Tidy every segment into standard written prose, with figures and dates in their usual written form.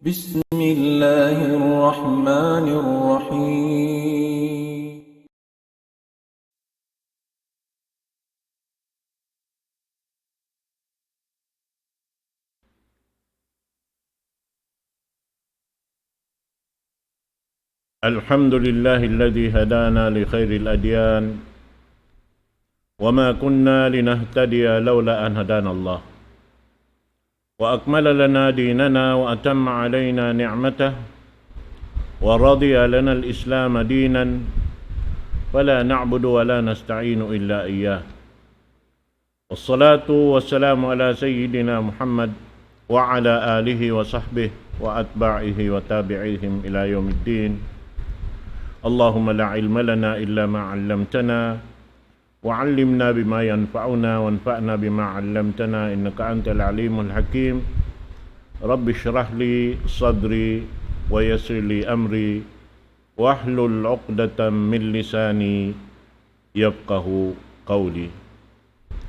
بسم الله الرحمن الرحيم. الحمد لله الذي هدانا لخير الأديان وما كنا لنهتدي لولا أن هدانا الله وأكمل لنا ديننا وأتم علينا نعمته ورضي لنا الإسلام دينا فلا نعبد ولا نستعين إلا إياه والصلاة والسلام على سيدنا محمد وعلى آله وصحبه وأتباعه وتابعيهم إلى يوم الدين. اللهم لا علم لنا إلا ما علمتنا وعلمنا بما ينفعنا وانفعنا بما علمتنا إنك أنت العليم الحكيم. رب اشرح لي صدري ويسر لي أمري واحلل عقدة من لساني يفقه قولي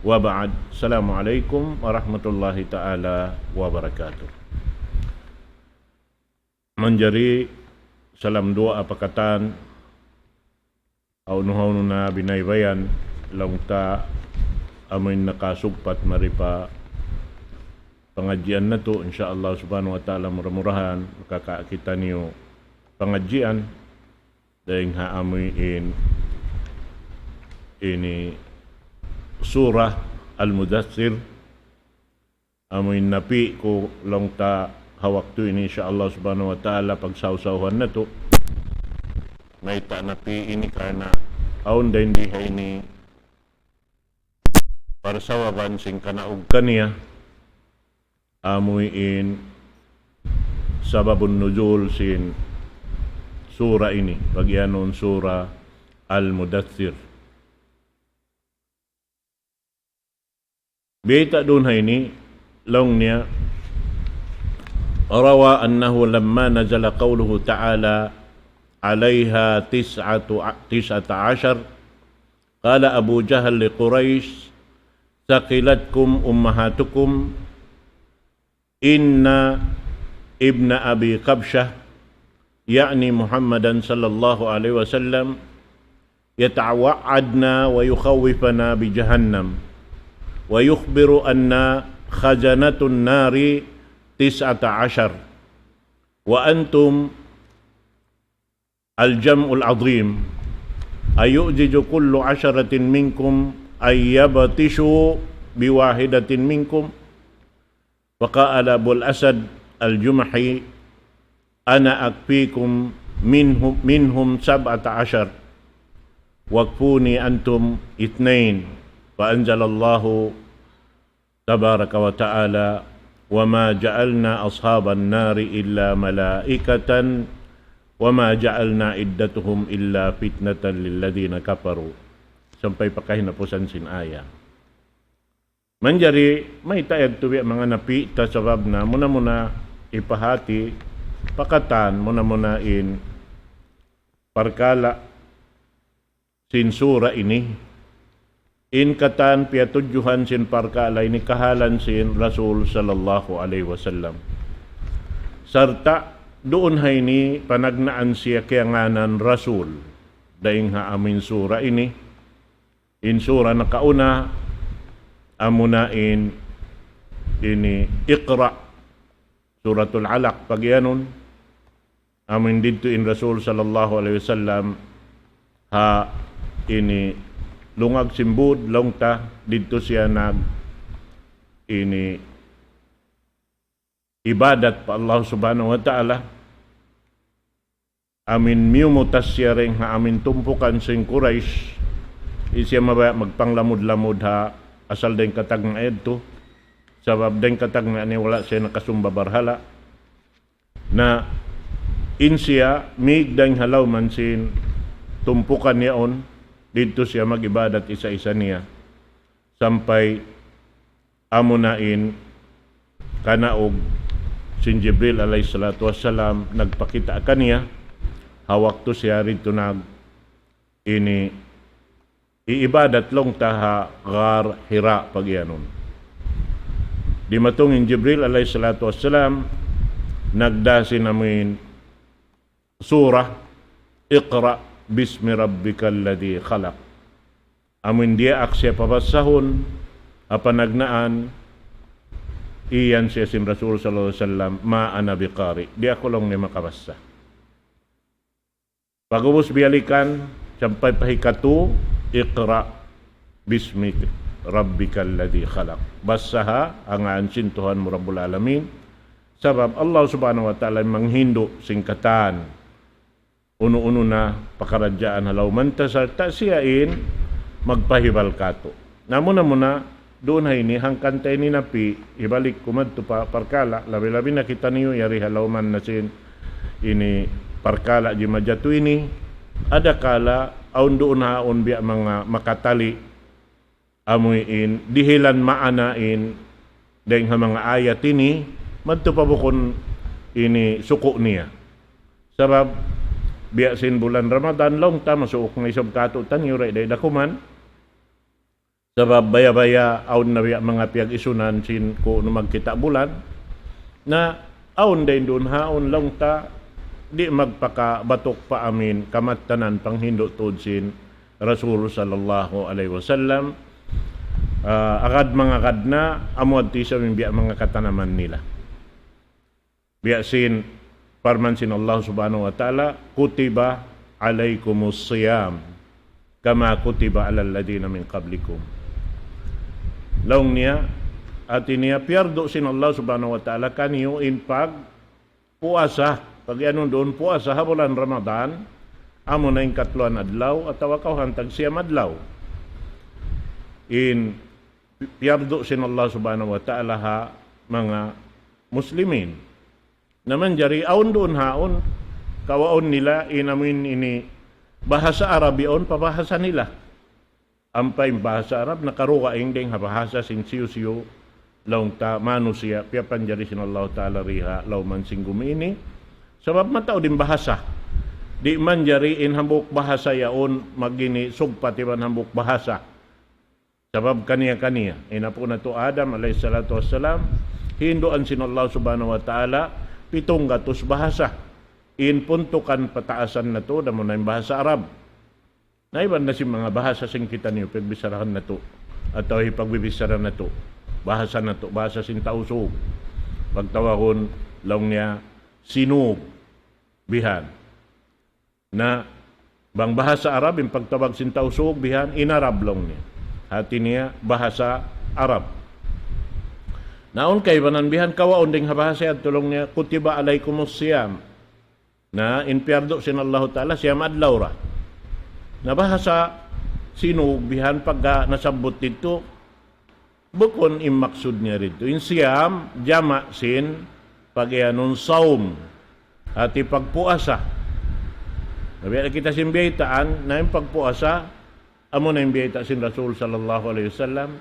وبعد. السلام عليكم ورحمة الله تعالى وبركاته. Menjadi salam doa apakatan au nuhaw na binaybayan lang ta amin nakasugpat maripa pengajian na to insyaallah subhanahu wa ta'ala murah-murahan makakakita niyo pengajian dahing haamin ini surah Al-Mudaththir amin napi ko lang ta hawak to ini insyaallah subhanahu wa ta'ala pagsawsawan na to may napi ini karena aun din dihay ni para sawaban sing kanaog kaniya amuin sababun nuzul sin sura ini bagianon sura Al-Mudaththir. Bita dun hay ni long niya rawa annahu lamma nazala qawluhu ta'ala عليها تسعة عشر قال أبو جهل لقريش ثقلتكم أمهاتكم إن ابن أبي قبشة يعني محمدا صلى الله عليه وسلم يتوعدنا ويخوفنا بجهنم ويخبر أن خزنة النار 19 وأنتم الجمع العظيم أيؤجج كل 10 منكم أن يبطشوا بواحدة منكم. وقال أبو الأسد الجمحي أنا أكفيكم منهم 17 واكفوني أنتم 2. فأنزل الله تبارك وتعالى وما جعلنا أصحاب النار إلا ملائكة وَمَا جَعَلْنَا عِدَّتُهُمْ إِلَّا فِتْنَةً لِلَّذِينَ كَفَرُوا sampai pakahinapusan sin aya. Manjari may tayag tuwi mga napi ta sabab na muna ipahati pakatan muna in parkala sin sura ini in katan piatujuhan sin parkala ini kahalan sin Rasul sallallahu alaihi wasallam sarta doon hay ni panagnaan siya kayanganan Rasul daing haamin sura ini in sura na kauna amunain ini Iqra suratul Alaq pagyanon amin dito in Rasul sallallahu alaihi wasallam ha ini lungag simbud longta dito siya nag ini ibadat pa Allah subhanahu wa ta'ala amin miumutas siya rin ha amin tumpukan sing Quraysh isya mabaya magpanglamod-lamod ha asal din katag nga edto sabab din katag nga ni wala siya nakasumba barhala na insiya migdang halaw man sin tumpukan niyaon dito siya magibadat isa-isa niya sampay amunain kanaog sin Jibril alayhi salatu wassalam nagpakita kaniya hawak to siya rito nag ini iibadat long taha Ghar Hira pagyanon di matungin Jibril alayhi salatu wassalam nagdasin namin surah Iqra bismi rabbikal ladzi khalaq. Amin dia aksya pabasahon apanagnaan iyan siya sin Rasul sallallahu alaihi wasallam ma ana biqari. Di ako lang ni makabasa. Pagubos biyalikan sampai pahikatu Iqra bismi rabbikal ladzi khalaq. Basaha ang ansin Tuhan mo Rabbul Alamin. Sabab Allah subhanahu wa ta'ala manghindo singkatan uno-uno na pakaradyaan halaw mantasar ta siyain magpahibal kato. Namo na muna doon hay ni hangkantay ni napi ibalik kumadto pa parkala labi-labi na kita niyo yari halaw man na sin ini parkala di majatu ini ada kala aun doon haon biya mga makatali amuin dihilan maanain dahil nga mga ayat ini madto pa bukon ini suko niya sabab biya sin bulan Ramadan long ta masuok ng isang katutan yuray day dakuman sabab baya-baya aun na biya mga piyag isunan sin ko no magkita bulan na aun day doon haon long ta di magpakabatok pa amin kamattanan panghindo tod sin Rasul sallallahu alaihi wasallam agad mga kadna amod ti sa biya mga katanaman nila biya sin parman sin Allah subhanahu wa ta'ala kutiba alaikumus siyam kama kutiba alal ladina min qablikum laong niya at niya pierdo sin Allah subhanahu wa ta'ala kaniyo in pag puasa pag ano doon puasa ha bulan Ramadan amo na yung katluan adlaw at tawakaw hantag siyam adlaw in pierdo sin Allah subhanahu wa ta'ala ha mga muslimin naman jari aun doon haon kawaon nila inamin ini bahasa Arab yon pabahasa nila ampay bahasa Arab nakaruwa ingdeng bahasa sin siyo laung ta manusia piapan jari sin Allah ta'ala riha law man singgumi ini sabab matao din bahasa di man jari in hambuk bahasa yaon magini sugpati man hambuk bahasa sabab kaniya ina po na to Adam alayhi salatu wassalam hindoan sin Allah subhanahu wa ta'ala 700 bahasa. In puntukan pataasan na to, damo na yung bahasa Arab. Naiban na si mga bahasa sing kita niyo, pagbisarahan na to. At pagbibisara na to. Bahasa na to, bahasa sin tausog. Pagtawahon, laong niya, sinug, bihan. Na, bang bahasa Arab, yung pagtawag sin tausog, bihan, inarab long niya. Hati niya, bahasa Arab. Naon kay bananbihan kawaon ding habahasa at tulong niya kutiba alaikumus siyam na inpierdo sin Allah ta'ala siyam adlaw ra nabahasa sinug bihan pagka nasabot dito bukon imaksud niya rito in siyam jama sin pagyanon saum at pagpuasa nabiya kita simbiyaitaan na yung pagpuasa amo na yung biyayta sin Rasul sallallahu alaihi wasallam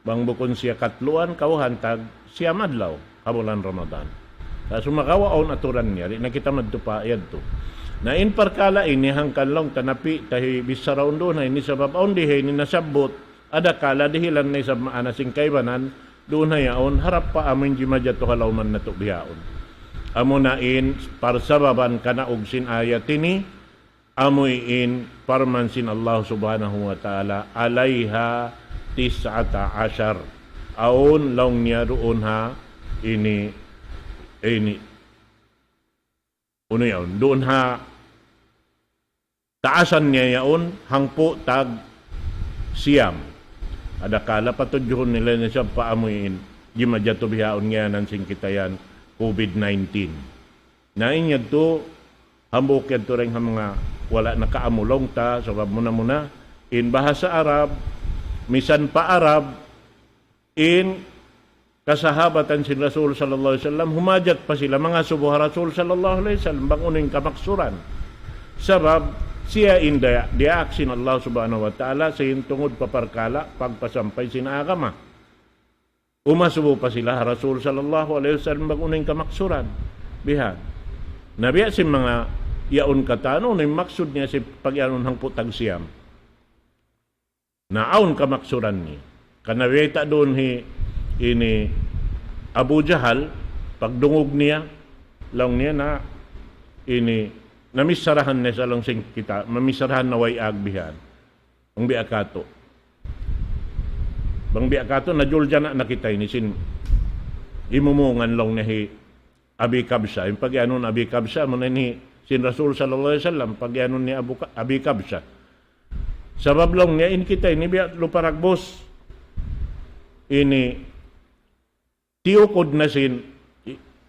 bang bukon siya katluan kawhantag siya madlaw kabulan Ramadan. So makawaon aturan niya na kita madtupa yadto. Na in parkala ini hangkan long tanapi tahi bisaraon do na ini sabab on dihe ni nasabot ada kala dihilan na sa maana sing kaybanan do na yaon harap pa amin jimadya to halawman na to biyaon. Amo na in parsababan kana og sin ayat ini amoy in parman sin Allah subhanahu wa ta'ala alaiha 19 aon long niya doon ha ini uno yaon doon ha taasan niya yaon hangpo tag siyam ada kala patudyon nila na siya paamuin di madyato bihaon nga nan sing kitayan COVID-19 na inyad to hambok yan to rin mga wala nakaamulong ta sabab muna in bahasa Arab misan pa Arab in kasahabatan si Rasul sallallahu alaihi wasallam humajat pa sila mga subuh Rasul sallallahu alaihi wasallam bang uning kamaksuran sabab siya inda diaksin Allah subhanahu wa ta'ala sa tungod paparkala pagpasampay sinaagama umasubo pa sila Rasul sallallahu alaihi wasallam bang uning kamaksuran bihan nabiya si mga yaon katano na maksud niya si pagyanon hang putag siyam naon kamaksuran ni kanaweta doon ini Abu Jahal pagdungog niya long niya na ini namisarahan na sa long sing kita, mamisarahan na way agbihan. Ang biakato. Bang biakato na julja na nakita ini sin imumungan long nahi abi kabsa. Yung pag anon abi kabsa mo na ni sin Rasul sallallahu alaihi wasallam pag anon ni abi kabsa. Sabab long niya in kita ini biya luparagbos ini tiukod na sin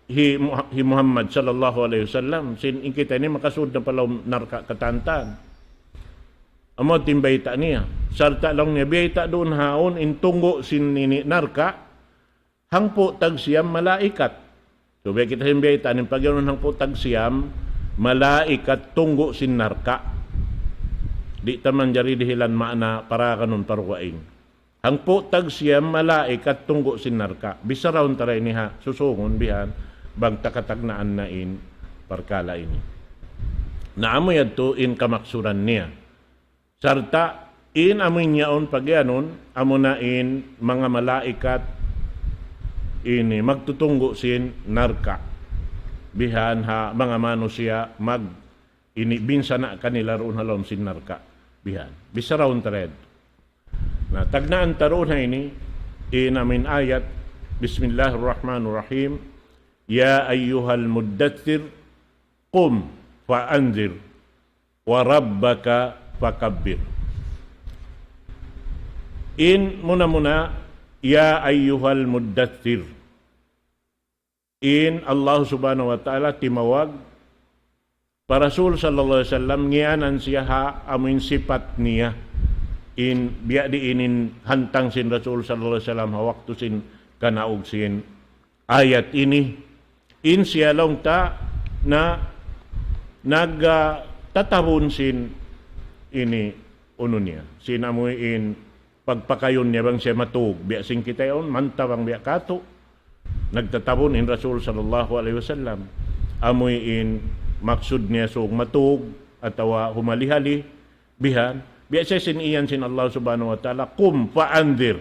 hi Muhammad sallallahu alaihi wasallam sin in kita ini makasud na pala narka katantan. Amo timbayta niya. Sarta long niya biyayta doon haon in tunggo sin nini narka hangpo tagsiyam malaikat. So biya kita himbiyayta nin pagyanon hangpo tagsiyam malaikat tunggo sin narka. Di taman jari dihilan makna para kanon parwaing. Ang putag siya malaikat tunggo sinarka. Bisa raon taray niha susungon bihan bang takatagnaan na in parkala ini. Naamoy adto in kamaksuran niya. Sarta in amoy niyaon pagyanon amo na in mga malaikat ini magtutunggo sin narka. Bihan ha mga manusia mag ini binsa na kanila roon halom sin narka. Bihan. Bisa raon tared. Na tagnaan taroon na ini inamin ayat Bismillahirrahmanirrahim Ya ayyuhal muddathir qum fa'anzir wa rabbaka fakabbir. In muna Ya ayyuhal muddathir. In Allah subhanahu wa ta'ala timawag para Rasul sallallahu alaihi wasallam ngianan siya ha amin sifat niya in biya di inin hantang sin Rasul sallallahu alaihi wasallam ha waktu sin kanaog sin ayat ini in siya long ta na nagtatabon sin ini uno niya sin amoy in pagpakayon niya bang siya matug biya sing kita yon mantawang biya kato nagtatabon in Rasul sallallahu alaihi wasallam amoy in maksud niya so matug atawa humalihali bihan biya siya siniyan sin Allah subhanahu wa ta'ala kum fa'andir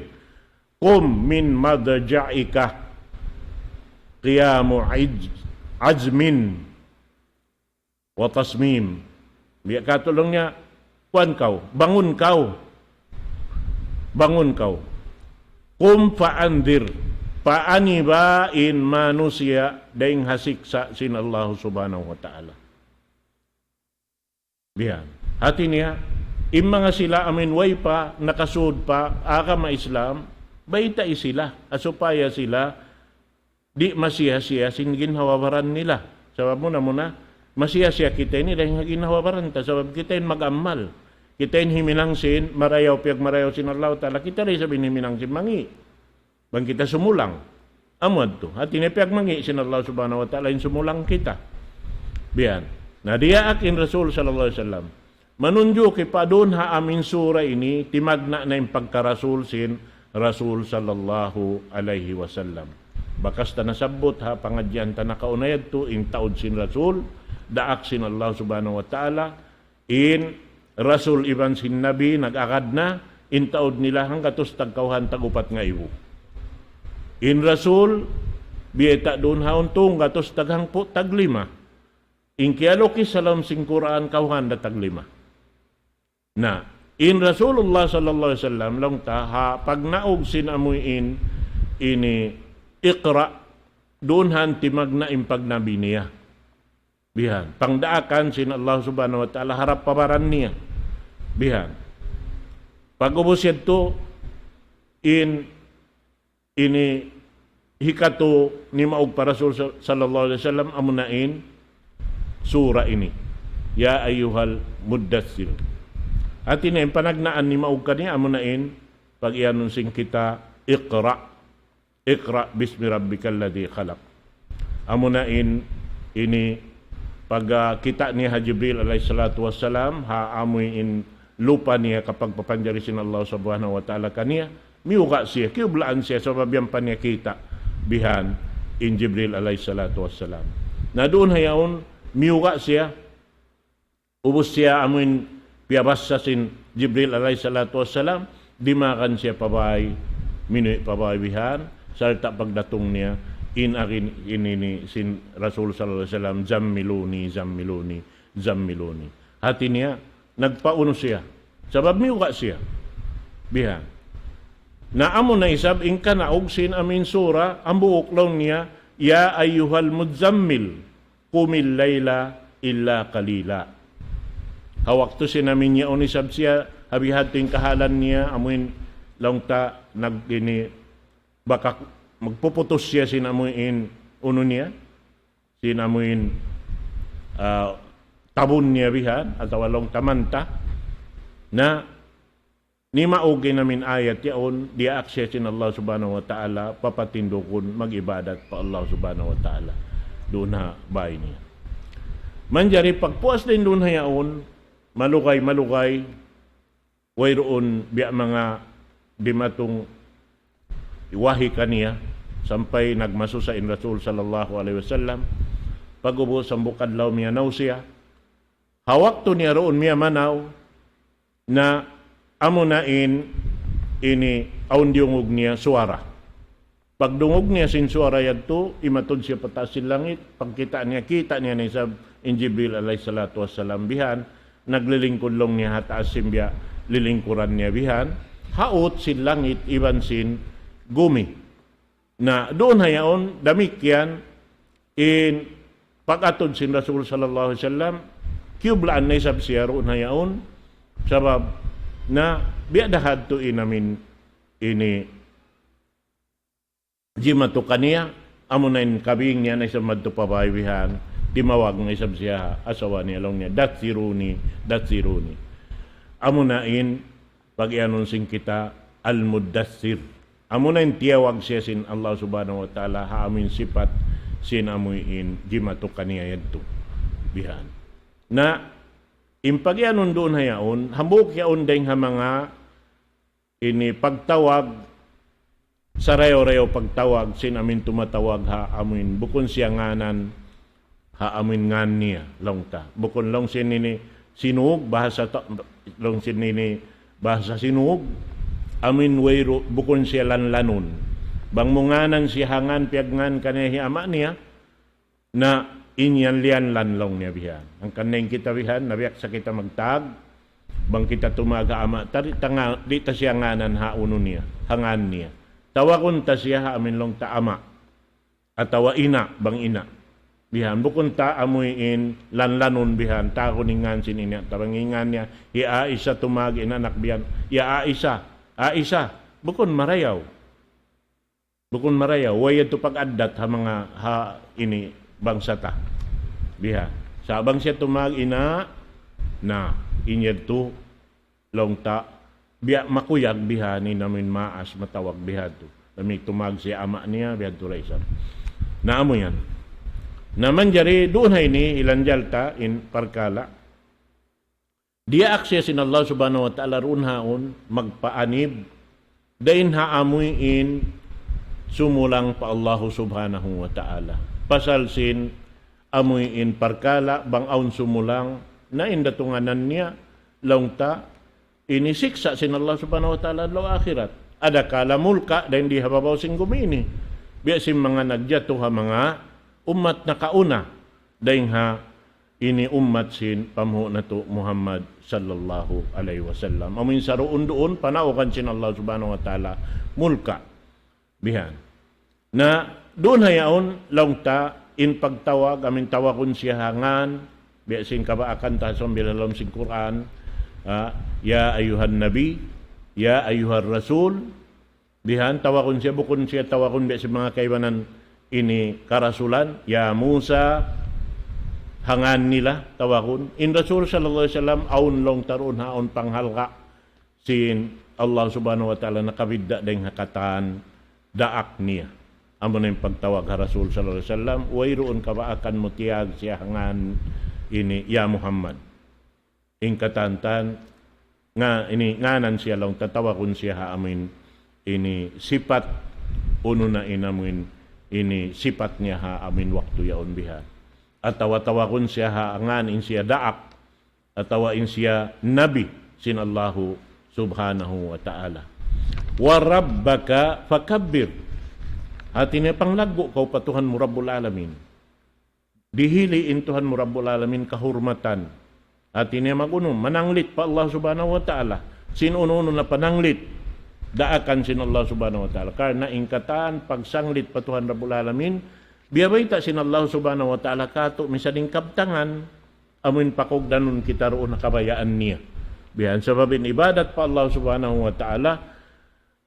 kum min madja'ika qiyamu azmin wa tasmim biya katulong niya kuan kau bangun kau kum fa'andir paani ba in manusia daing hasiksa sin Allah subhanahu wa ta'ala. Biyan. Hati niya, im mga sila amin way pa, nakasud pa, aka ma-Islam, baita sila, asupaya sila, di masiya-siya sin ginhawabaran nila. Sabab muna, masiya-siya kita ini dahil ginhawabaran ta, sabab kita in mag-amal. Kita in himinang sin, marayaw sin Allah ta'ala, kita rin sabihin himinang sin mangi. Bang kita sumulang. Amad to. At tinipiyag mangi sin Allah subhanahu wa ta'ala in sumulang kita. Biyan. Na diya akin Rasul sallallahu alaihi wasallam. Manunjo ki pa doon ha amin sura ini timagna na yung pagkarasul sin Rasul sallallahu alaihi wasallam. Bakas ta nasabot ha pangadyan ta nakaunayad to in taod sin Rasul. Daak sin Allah subhanahu wa ta'ala. In Rasul iban sin Nabi nag-akad na in taod nila hanggatos tagkauhan tagupat nga iwo. In Rasul, biyeta doon hauntong gatos taghang po taglima. In kialoki salam sing Quran kauhan da taglima. Na, in Rasulullah sallallahu alaihi wasallam lang ta, ha, pag naog sinamuin ini ikra, doon han timag na impag nabi niya. Bihan. Pangdaakan sin Allah subhanahu wa ta'ala harap pabaran niya. Bihan. Pag ubos to, ini hikato ni maog para Rasul sallallahu alaihi wasallam amunain sura ini ya ayyuhal muddathir at ini panagnaan ni maog kaniya amunain pag iyanon sing kita iqra bismi rabbikal ladzi khalaq amunain ini pag kita ni Jibril alaihi salatu wassalam ha amoy in lupa niya kapag papanjari sin Allah subhanahu wa ta'ala kaniya miuga siya, kiublaan siya sa babiyang panyakita bihan in Jibril alayhi salatu wassalam. Na doon hayaon, miuga siya, ubos siya amin piyabas sa sin Jibril alayhi salatu wassalam, dimakan siya pabay, minuy pabay bihan, salta pagdatong niya in akin inini sin Rasul sallallahu alaihi wasallam zammiluni. Hati niya nagpauno siya. Sabab miuka siya. Biha. Na amo na isab ingka na sin amin sura ang buok lang niya ya ayyuhal mudzammil qumil layla illa qalila. Hawak to sinamin niya unisab siya habihat ting kahalan niya amuin lang ta nagini baka magpuputos siya sinamuin uno niya sinamuin tabon niya bihan at walong tamanta na ni maugay namin ayat yaon dia aksesin Allah subhanahu wa ta'ala papatindukon mag-ibadat pa Allah subhanahu wa ta'ala doon na bahay niya. Manjari pagpuas din doon hayaon malugay wayroon biya mga bimatong iwahi kaniya sampay nagmaso sa Rasul sallallahu alaihi wasallam pag-ubos ang bukadlaw miya naw siya hawak to niya roon miya manaw na amo na ini aun diungog niya suara. Pagdungog niya sin suara yadto, imatod siya pataas sin langit. Pagkita niya na sa Jibril alayhi salatu wassalam bihan, naglilingkod long niya hataas simbiya, lilingkuran niya bihan, haot sin langit, iban sin gumi. Na doon hayaon, damik yan, in pag-atod sin Rasul sallallahu alaihi wasallam, kiyublaan na isab siya roon hayaon, sabab na biadahad to inamin ini jimato kaniya amo na in kabing niya na isang madto pabaywihan di mawag ng isab siya asawa niya long niya datsiruni amo na in pag-ianonsing kita al-muddassir amo na in tiyawag siya sin Allah subhanahu wa ta'ala haamin sipat sin amuin jimato kaniya yadto bihan na impagyanon doon hayaon, hambuk yaon dahil mga ini pagtawag, sarayo-rayo pagtawag, sinamin tumatawag ha amin, bukon siya nganan, ha amin ngan niya, longta. Bukon long sinini sinug, bahasa long sinini bahasa sinug, amin wayro, bukon siya lanlanon. Bang munganan siya hangan, piagngan kanihi ama niya, na inyan lian lanlong niya bihan. Ang kaneng kita bihan, nabiyak sa kita magtag, bang kita tumaga ama, di ta siya nganan hauno niya, hangan niya. Tawakon ta siya ha amin long ta ama, at tawa ina, bang ina. Bihan, bukon ta amuin lanlanon bihan, ta kuningan sin ina, tabangingan niya, ia-isa tumag inanak bihan, ia-isa, bukon marayaw. Bukon marayaw, waya to pag-addat ha mga ha ini, bangsa ta. Biha. Sabang siya tumag ina na inyad to long ta biya makuyag biha ni namin maas matawag biha to. Nami tumag siya ama niya biha to raisan. Naamo yan. Naman jari doon hay ni ilanjal ta in parkala. Dia aksesin Allah subhanahu wa ta'ala roon haon magpaanib dain haamoy in sumulang pa Allah subhanahu wa ta'ala. Pasal sin amoy in parkala bang aun sumulang na indatunganan niya longta inisiksa sin Allah subhanahu wa ta'ala lo akhirat ada kala mulka dahil di hababaw sing gumini biya sin mga nagjato ha mga umat na kauna dahil ha ini umat sin pamuho na to Muhammad sallallahu alaihi wasallam amin saroon doon panawakan sin Allah subhanahu wa ta'ala mulka bihan na doon hayaon longta in pagtawag amin tawakon siya hangan biasin kabaakan ta sa bilalom sing Quran ya ayuhan nabi ya ayuhan rasul bihan tawakon siya bukon siya tawakon biasin mga kaibanan ini karasulan ya Musa hangan nila tawakon in Rasul sallallahu alaihi wasallam aun long taron haon panghalka sin Allah subhanahu wa ta'ala nakabidda ding hakatan daak niya amo na yung pagtawag ha Rasul sallallahu alaihi wasallam wayroon ka ba akan mutiyag siya hangan ini ya Muhammad in katantan nga ini nganan siya lang tatawakon siya ha amin ini sifat uno na inamin ini sifat niya ha amin waktu yaon biha at tawakon siya ha ngan in siya daak at tawain siya nabi sin Allahu subhanahu wa ta'ala wa rabbaka fakabbir At ini panglago kau pa Tuhan mo Rabbul Alamin. Dihiliin Tuhan mo Rabbul Alamin kahurmatan. At ini magunom, mananglit pa Allah subhanahu wa ta'ala. Sinuno na pananglit, daakan sin Allah subhanahu wa ta'ala. Karena ingkatan, pagsanglit pa Tuhan Rabbul Alamin, biyabay ta sin Allah subhanahu wa ta'ala kato, misaning kaptangan, amin pakogdanon kita roon na kabayaan niya. Biyan sababin ibadat pa Allah subhanahu wa ta'ala,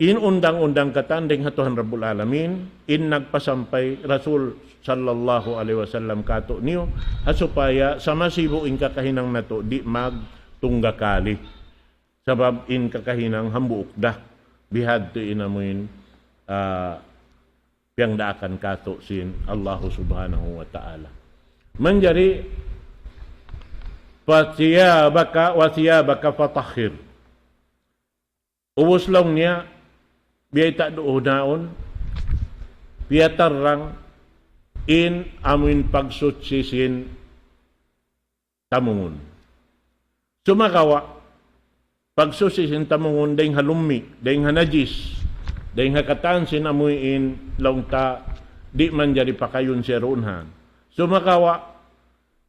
in undang-undang katanding hatuhan Rabbul Alamin, in nagpasampay Rasul sallallahu alaihi wasallam kato niyo, hasupaya sa masibo in kakahinang nato, di magtunggakali. Sabab in kakahinang hambuok dah, bihad to inamuin, piyang daakan kato sin Allah subhanahu wa ta'ala. Manjari, wasiyabaka fatahhir. Ubos lang niya, biyay tak doon piyatarang in amin pagsutsisin tamungon. Sumakawa, pagsutsisin tamungon dahing halumi, dahing hanajis, dahing hakatansin amuin laungta, di man jari pakayon siya roonhan. Sumakawa,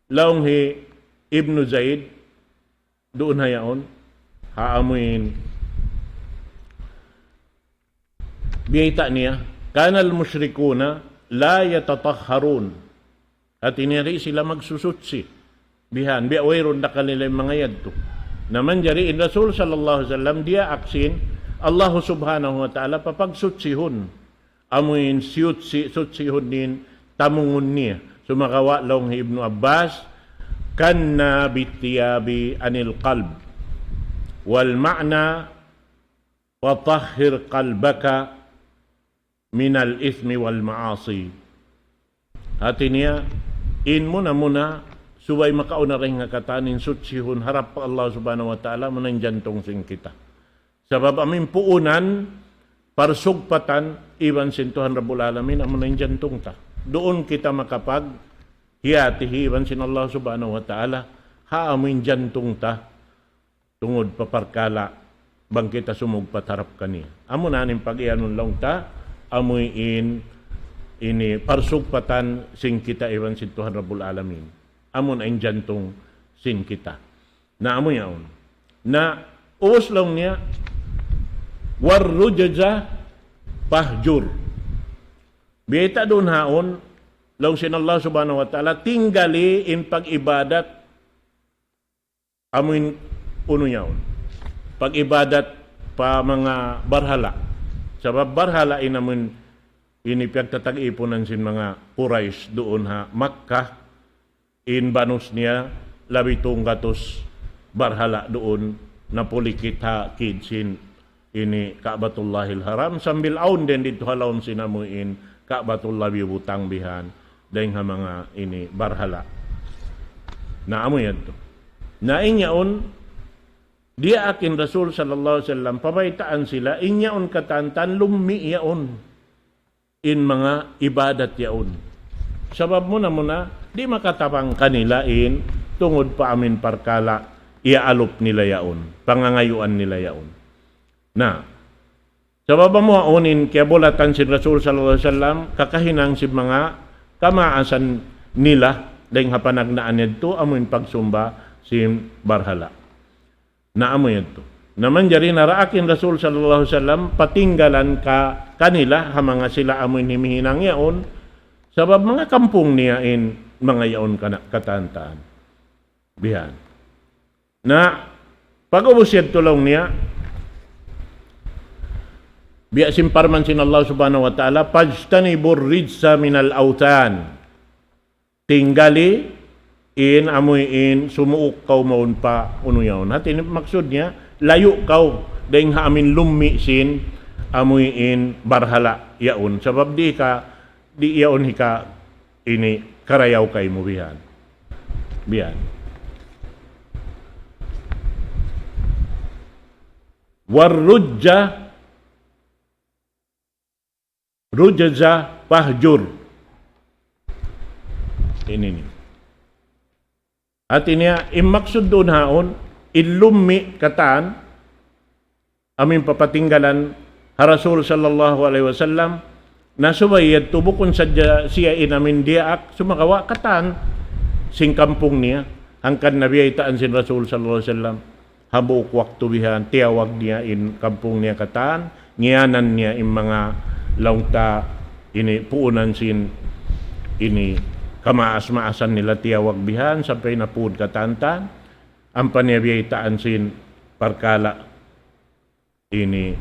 laung hi Ibnu Zaid, doon hayaon, haamuin, biyayta niya, kanal musyrikuna la yatatahharun. At iniri sila magsusutsi. Bihan, biyawayron na kanila yung mga yadto. Naman jari, in Rasul sallallahu alaihi wasallam, dia aksin, Allah subhanahu wa ta'ala papagsutsihun. Amuin sutsihun din tamungun niya. Sumakawa long Ibnu Abbas, kanna bitiyabi anil qalb. Wal ma'na, watahhir qalbaka minal ismi wal maasi. Hati niya, in muna suway makauna rin nga katanin sutsihun harap pa Allah subhanahu wa ta'ala manang jantong sing kita. Sabab amin puunan, parsugpatan, iban sintuhan Rabbul Alamin, manang jantong ta. Doon kita makapag hiyatihi iban sin Allah subhanahu wa ta'ala, haamin jantong ta, tungod paparkala, bang kita sumugpat harap kaniya. Amo nanin pag-ianong lang ta, amoy ini parsugpatan sing kita iwan si Tuhan Rabbul Alamin. Amon ang jantong sin kita. Na amoy yaon. Na uwas lang niya, warrujaja pahjur. Biyata doon haon, lang sin Allah subhanahu wa ta'ala, tinggali in pag-ibadat, amoy uno yaon. Pag-ibadat pa mga barhala. Sabab barhala inamun inipagtatag-ipunan sin mga Quraysh doon ha Makkah, in banus niya labitong gatos barhala doon na pulikit ha kidsin ini Ka'batullahil Haram sambil aun din dito halawon sinamuin Ka'batullahi butang bihan dahil ha mga ini barhala na amo yan to na inyaon dia akin Rasul sallallahu alaihi wasallam pabaitaan sila inyaon katantan lummi yaon in mga ibadat yaon. Sabab muna di makatabang kanila in tungod pa amin parkala iaalop nila yaon, pangangayuan nila yaon. Na sabab mo onin kaya bulatan si Rasul sallallahu alaihi wasallam kakahinang si mga kamaasan nila dahil hapanagnaan nito amin pagsumba si barhala. Naamo yan to. Naman jari naraakin Rasul sallallahu alaihi wasallam patinggalan ka kanila ha mga sila amoy himihinang yaon sabab mga kampung niya in mga yaon katantaan. Bihan. Na pag-ubos yan tulong niya biya simparman sin Allah subhanahu wa ta'ala pajtanibur rijsa minal autan. Tinggali in amoy in sumuok kau maun pa uno yaon. At maksud niya layo kau dahil amin lummi sin amoy in barhala yaon. Sabab di yaon hika ini karayaw kay mo bihan. Rujaza pahjur. Ini nih. At niya, imaksud doon haon, ilummi kataan, amin papatinggalan, ha Rasul sallallahu alaihi wasallam, nasubayad tubukon sadya siya inamin diak sumakawa katan sing kampung niya hangkan nabiyaitaan sin Rasul sallallahu alaihi wasallam habuk waktu bihan tiyawag niya in kampung niya katan ngianan niya in mga laungta ini puunan sin ini kamaas-maasan nila tiyawag bihan sampai napud katantan ang paniyabiyaitaan sin parkala ini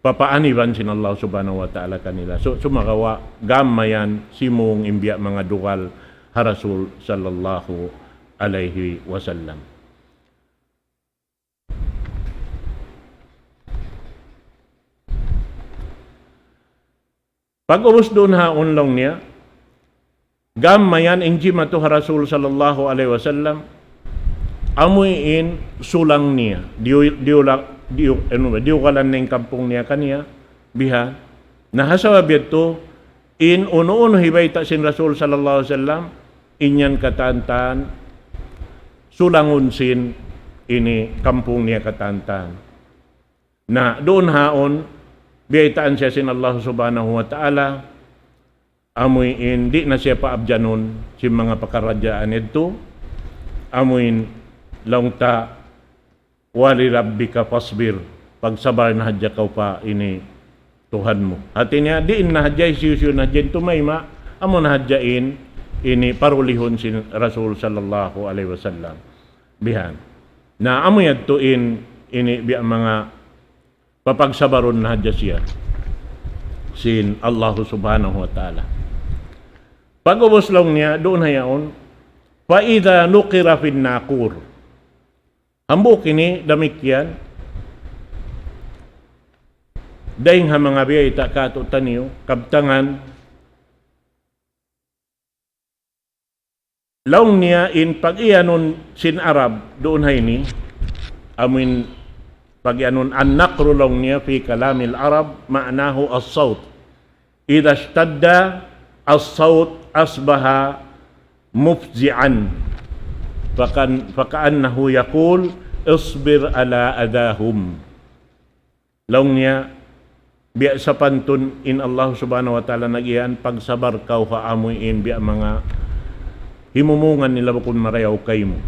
papaaniban sin Allah subhanahu wa ta'ala kanila. So sumakawa gamayan simong imbiya mga duwal ha Rasul sallallahu alaihi wasallam. Pag-ubos doon haon lang niya, gamayan inji matu ha Rasul sallallahu alaihi wasallam, amuin sulang niya, diu kalan ng kampung niya kaniya, biha, nahasawabit to, in uno-uno hibayta sin Rasul sallallahu alaihi wasallam, inyan katantan, sulangun sin ini kampung niya katantan. Na doon haon, biyaitaan siya sin Allah subhanahu wa ta'ala, amuin, di na siya paabjanon si mga pakaradyaan ito, amuin, laungta, wali rabbika fasbir, pagsabar na hadya kau pa ini Tuhan mo. Hati niya, diin na hadya, siyo na hadya, tumayma, amo na hadyain, ini parulihon si Rasul sallallahu alaihi wasallam. Bihan. Na amo yadtuin, ini biya mga papagsabaron na hadya siya, sin Allah subhanahu wa ta'ala. Pag-ubos lang niya, doon hayaon, faida nukira fin nakur, hambuk ini damikyan dahing ha mga biyayta kato taniyo kabtangan laong niya in pag-ianon sin Arab doon hay ni amin pag-ianon an nakro laong niya fi kalamil Arab ma'nahu as-sawt idha ishtadda as-sawt asbaha mufzi'an fakaannahu yaqul isbir ala adahum. Laong niya biya sa pantun in Allah subhanahu wa ta'ala nagiyan pagsabar kau haamuin biya mga himumungan nila bakun marayaw kay mo.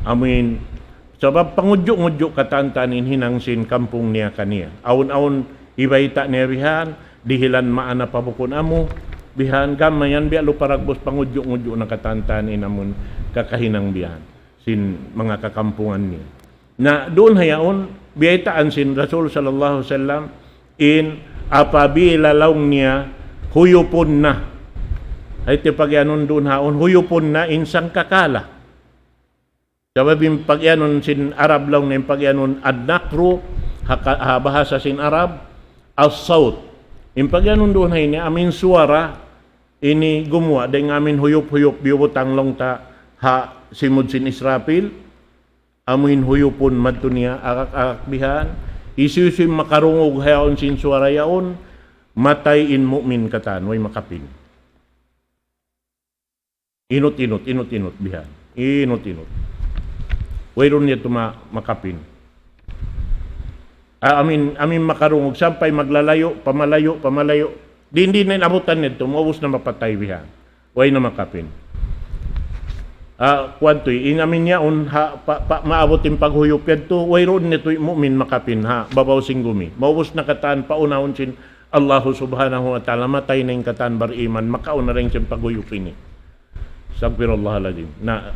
Amuin sabab pangudyo-ngudyo katantanin hinangsin kampung niya kaniya. Aun-aun ibayta niya bihan dihilan maana pabukun amo bihan gamayan biya luparagbos pangudyo-ngudyo na katantanin amun kakahinang biyan sin mga kakampungan niya. Na doon hayaon biyaitaan sin Rasul sallallahu alaihi wasallam in apabila laong niya huyupon na. Ay ti pagyanon doon haon huyupon na insang kakala. Sababing pagyanon sin Arab laong na pagyanon ad-nakru bahasa sin Arab as-sawt. In pagyanon doon hay niya amin suara ini gumuwa dahil amin huyup-huyup biyubutang long ta ha simud sin Israfil amuin huyupon madto niya akak bihan isusim makarungog hayaon sin suara yaon matay in mu'min katan way makapin inut bihan inut way ron niya makapin amin makarungog sampay maglalayo pamalayo di na inabutan nito maubos na mapatay bihan way na makapin. Kwantoy inamin niya maabot yung paghuyop yan to wayroon nito'y mu'min makapin ha babaw singgumi maubos na kataan paunahon sin Allah subhanahu wa ta'ala matay na yung kataan bar iman makauna rin siyang paghuyop ini sabirullah aladim na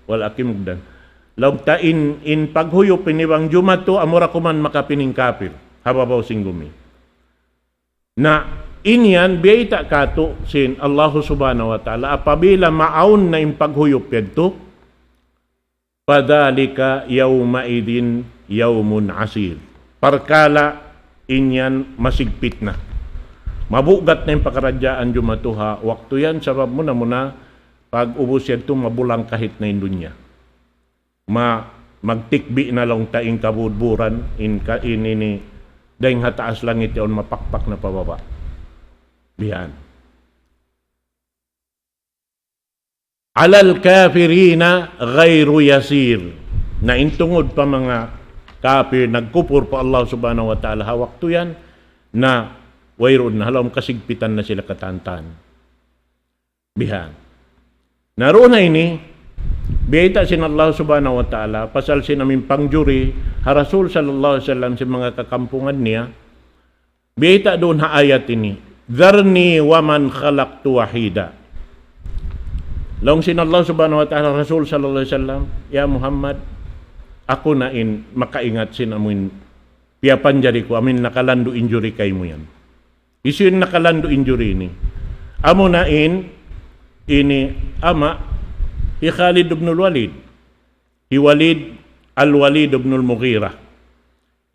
wala kimugdan lagta in paghuyop ini bang jumato amura kuman makapining kapir ha babaw singgumi na inyan biyayta kato sin Allah subhanahu wa ta'ala apabila maaun na yung paghuyop yadto padalika yawmaidin yawmun asir parkala inyan masigpit na mabugat na yung pakaradyaan jumatuha waktu yan sabab mo na pag ubos yadto mabulang kahit na yung dunya magtikbi na lang taing kabudburan ini dahing hataas langit yaon mapakpak na pababa bihan. Alal kafirina ghayru yasir. Na intungod pa mga kafir nagkupur pa Allah subhanahu wa ta'ala hawak to yan na wayroon na halom kasigpitan na sila katantan. Bihan. Naroon na ini, biyayta sin Allah subhanahu wa ta'ala, pasal sin aming pangjuri, Rasul sallallahu alaihi wasallam sa mga kakampungan niya, biyayta doon ha ayat ini, Dharni wa man khalaqtu wahida. Long sin Allah subhanahu wa ta'ala, Rasul sallallahu alaihi wasallam, ya Muhammad, ako na in makaingat sin amin piyapan jari ko, amin nakalando injury kay mo yan. Isu yung nakalando injury ni. Amo na ini ama hi Khalid ibn al-Walid. Hi Walid al-Walid ibn al-Mughira.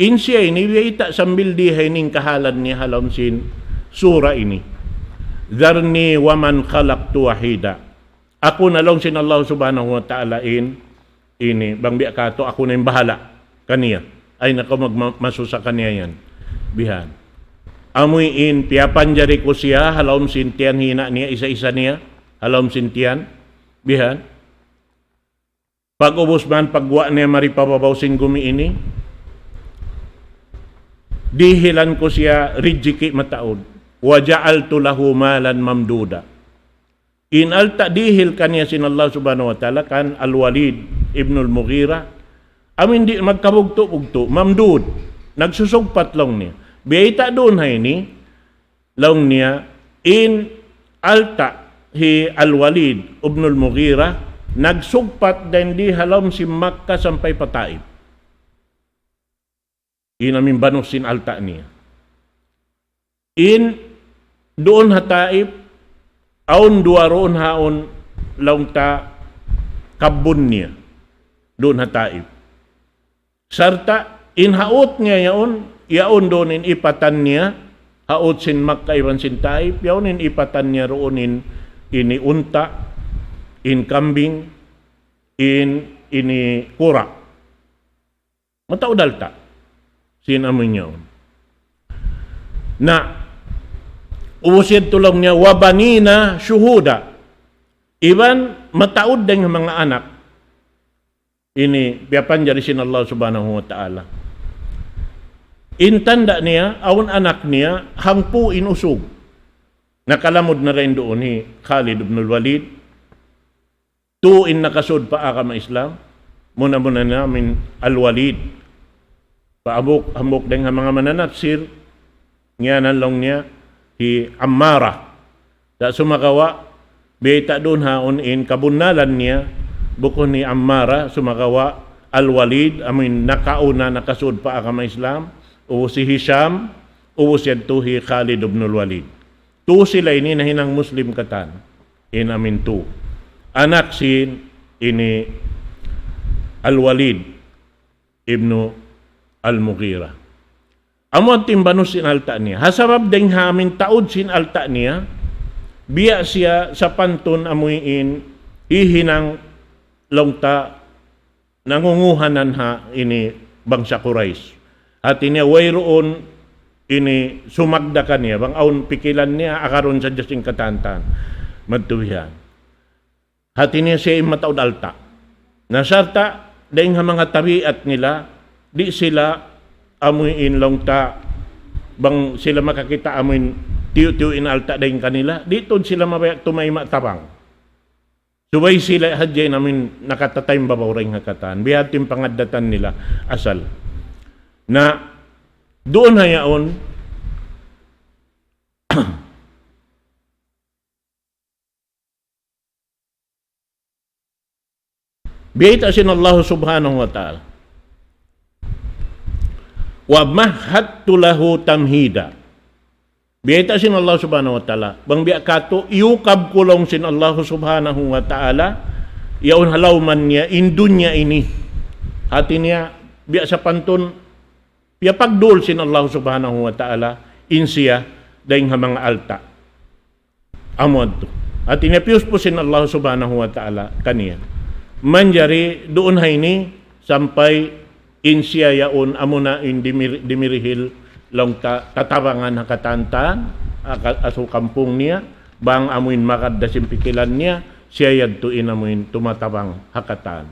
In siya ini biyayta sambil dihay ning kahalan ni halom sin sura ini. Dharni wa man khalaqtu wahida. Ako na lang sin Allah subhanahu wa ta'ala ini bang biya kato ako na yung bahala kaniya. Ay nako magmasusa kaniya yan. Bihan. Amoy piyapan jari ko siya halom sin tiyan hina niya isa-isa niya. Halom sin tiyan. Bihan. Pag ubos man pagwa niya maripababaw sin gumi ini. Dihilan ko siya rijiki mataod. Wa ja'altu lahu malan mamduda. Inalta dihil kaniya sin Allah subhanahu wa ta'ala kan al-Walid ibn al-Mughira. Amin di magkabugto-bugto. Mamdud. Nagsusugpat lang niya. Biyayta doon hay ni. Lang niya. In alta hi al-Walid ibn al-Mughira. Nagsugpat din di halam si Makkah sampai Pataib. Inamin banos sin alta niya. In doon hataib. Aun duwaroon haon laung ta kabun niya. Doon hataib. Sarta inhaot niya yaon doon in ipatan niya, haot sin Makkah iwan sin Taib, yaon in ipatan niya roon ini unta, in kambing, ini kura. Mataudalta. Sinamin niya. Na, ubusin tulong niya, wabanina syuhuda. Iban, mataud din mga anak. Ini piyapan jari sin Allah subhanahu wa ta'ala. Intanda niya, awan anak niya, hangpu inusog. Nakalamod na rin doon ni Khalid ibn al-Walid. Tuin nakasod pa akam Islam. Muna-muna namin al-Walid. Paabok-hambok din mga mananatsir. Ngayanan lang niya, hi Ammara. Sa sumakawa, beta doon haon in kabunalan niya, bukod ni Ammara, sumakawa, al-Walid, amin nakauna, nakasud pa akam Islam, o si Hisham, o si Tuhi Khalid ibn al-Walid. Tu sila ini na hinang Muslim katan, in amin tu. Anak sin, ini al-Walid ibn al-Mughira. Amon timbanus sin alta niya. Hasabab ding hamin taod sin alta niya, biya siya sa pantun amuin, ihinang longta nangunguhanan ha ini bangsa Quraish. At ini wayroon ini sumagda kaniya bang aun pikilan niya akaron sa Diyos ing katantan madtubihan. At ini siya mataud alta. Nasarta dahil mga tabiat nila di sila amuin longta bang sila makakita amuin tiyo-tiyo in alta dahil kanila dito sila mabayak tumayma tabang. Subay sila hadjay namin nakatatayong babaw rin hakatan. Bihat yung pangadatan nila asal. Na doon hayaon biyait asin Allah subhanahu wa ta'ala. Wa mahadtu lahu tamhida. Biyata sin Allah subhanahu wa ta'ala. Bang biya kato, iukab kulong sin Allah subhanahu wa ta'ala. Yaon halaw man niya, indun niya ini. Hati niya, biya sa pantun, biya pagdul sin Allah subhanahu wa ta'ala, insiya, dahing mga alta. Amod to. Hati niya, piyus po sin Allah subhanahu wa ta'ala, kaniya. Manjari, doon hay ni, sampai insiya yaon, amuna in dimirihil, long tatabangan hakatantan aso kampung niya bang amuin makad da simpikilan niya siya yadtuin amuin tumatabang hakatan.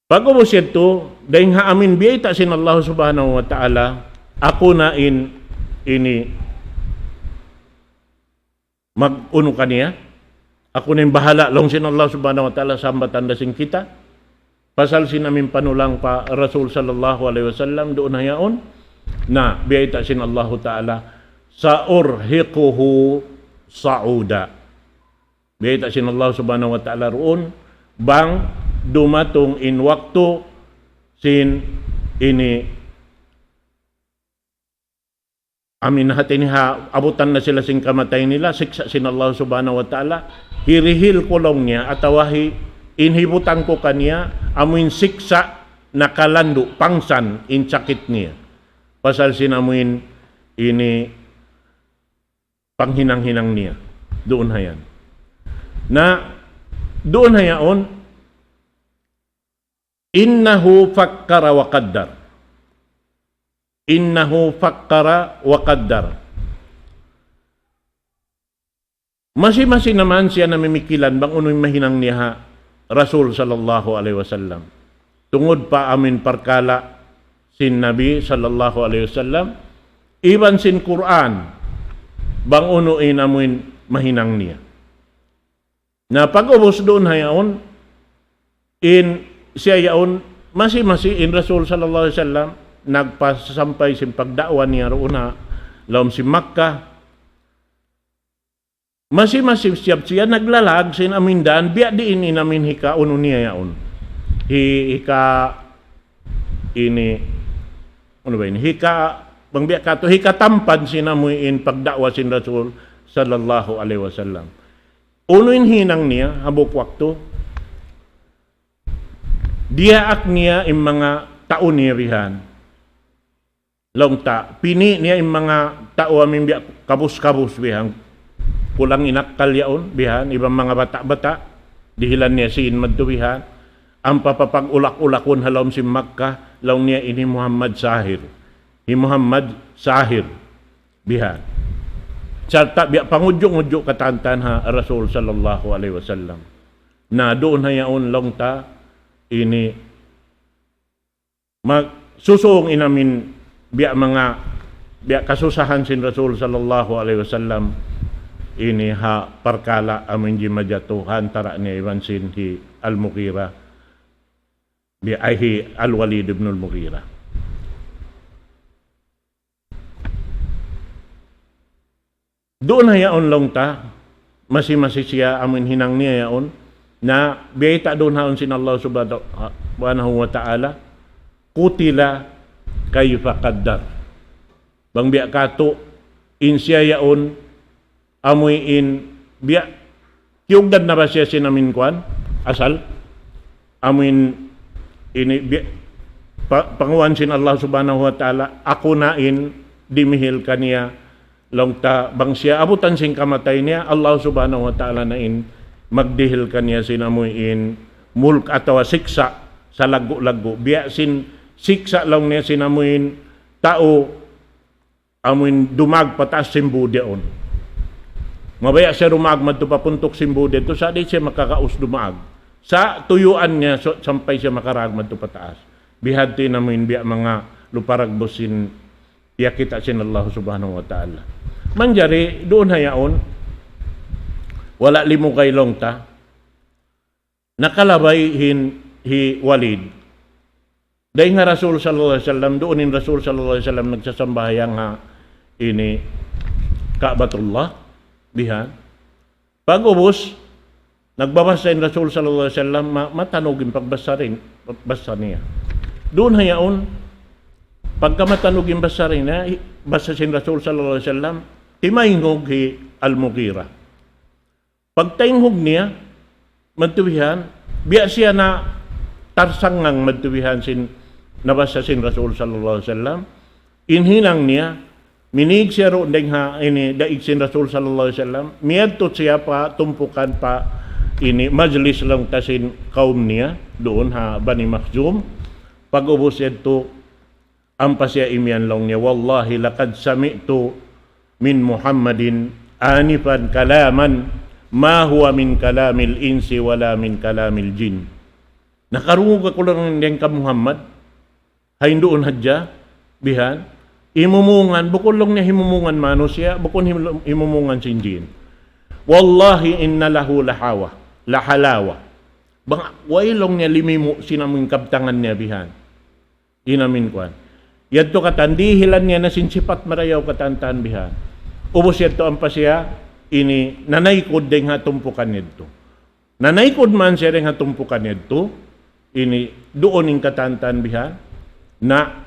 Pag-ubos ito dahil ha amin biyayta sin Allah subhanahu wa ta'ala ako na in ini mag-uno kaniya. Ako na yung bahala long sin Allah subhanahu wa ta'ala sambatan dasing kita. Pasal sinamin panulang pa Rasul sallallahu alaihi wasallam doon hayaon na biyayta sin Allah ta'ala sa urhiquhu sa'uda. Biyayta sin Allah subhanahu wa ta'ala roon bang dumatong in waktu sin ini amin natin ha abutan na sila sing kamatay nila siksa sin Allah subhanahu wa ta'ala hirihil kulong niya atawahi inhibutan ko kaniya amuin siksa nakalando pangsan in sakit niya pasal sinamuin ini panghinang-hinang niya doon hayan na doon hayaon innahu fakkara wa qaddar. Innahu fakkara wa qaddar. Masih-masih naman siya namimikilan bang unoy mahinang niya Rasul sallallahu alaihi wasallam. Tungod pa amin parkala sin Nabi sallallahu alaihi wasallam iban sin Quran bang unuin amin mahinang niya. Na pag-ubos doon hayaon in siya yaon masih-masih in Rasul sallallahu alaihi wasallam nagpasampay sin pagdakwa niya roon ha laom si Makkah masih-masih siya naglalag sin amindan biya diin inamin hika uno niya yaon hika ini ano ba ini hika bang biya kato hika tampan sinamuin pagdakwa sin Rasul sallallahu alaihi wasallam unuin hinang niya habok waktu diaak niya im mga tao niya rihan long ta pini niya im mga tao amin biya kabus-kabus bihan pulang inakkal yaon bihan ibang mga bata-bata dihilan niya siin maddubihan ang papapag-ulak-ulakon halom si Makkah law niya ini Muhammad Sahir bihan sarta biya pangudyo-ngudyo katantan ha Rasul sallallahu alaihi wasallam na doon hayaon long ta ini magsusong inamin biya kasusahan sin Rasul sallallahu alaihi wasallam ini ha parkala amin di majatuhan tara ni iwan sin hi Al-Mughira biya ay hi Al-Walid ibn Al-Mughira doon hayaon long ta masih-masih siya amin hinang niya yaon na biyayta doon haon sin Allah subhanahu wa ta'ala kutila kayfa qaddar bang biya kato in siya yaon amoy in biya kiyugdan na ba siya sinamin kwan asal amoy ini biya panguwan sin Allah subhanahu wa ta'ala ako na in dimihil kaniya long ta bang siya abutan sing kamatay niya Allah subhanahu wa ta'ala na in magdihil kaniya sinamuin mulk atawa siksa sa lago-lago biya sin siksa lang niya sinamuin tao amuin dumag patas simbude on mabaya siya rumag madto papuntok simbude to sa di siya makakaus dumag sa tuyuan niya so, sampay siya makarag madto pataas bihadti namuin biya mga luparagbosin biya kita sin Allah subhanahu wa ta'ala manjari doon hayaon wala limo kay long ta nakalabay hi Walid dahil nga Rasul sallallahu alaihi wasallam doonin Rasul sallallahu alaihi wasallam nagsasambayang nga ini Ka'batullah bihan pag ubos nagbabasa in Rasul sallallahu alaihi wasallam matanogin pagbasa niya doon hayaon pagka matanogin basa rin na basa sin Rasul sallallahu alaihi wasallam timayngog hi Al-Mughira pagtainghog niya madtubihan biya siya na tarsangang madtubihan sin nabasa sin Rasul sallallahu alaihi wasallam inhinang niya minig siya ro ding ha ini daig sin Rasul sallallahu alaihi wasallam miadto siya pa tumpukan pa ini majlis lang tasin kaum niya doon ha Bani Makhzum pag-ubos ito ampas siya imyan lang niya wallahi laqad sami'tu min Muhammadin anifan kalaman ma huwa min kalamil insi wala min kalamil jin. Nakarungog ako lang ng ka Muhammad. Hain doon hadya, bihan. Imumungan, bukod lang niya himumungan mano siya, bukod himumungan sinjin. Wallahi inna lahu lahalawa. Bang wailong niya limimu sinamin kabtangan niya bihan. Inamin ko. Yadto katandihilan niya na sinsipat marayaw katantan bihan. Ubos yadto ang pasya, ini nanaykod din nga tumpukan nito. Nanaykod man siya rin nga tumpukan nito, ini doon yung katantan bihan, na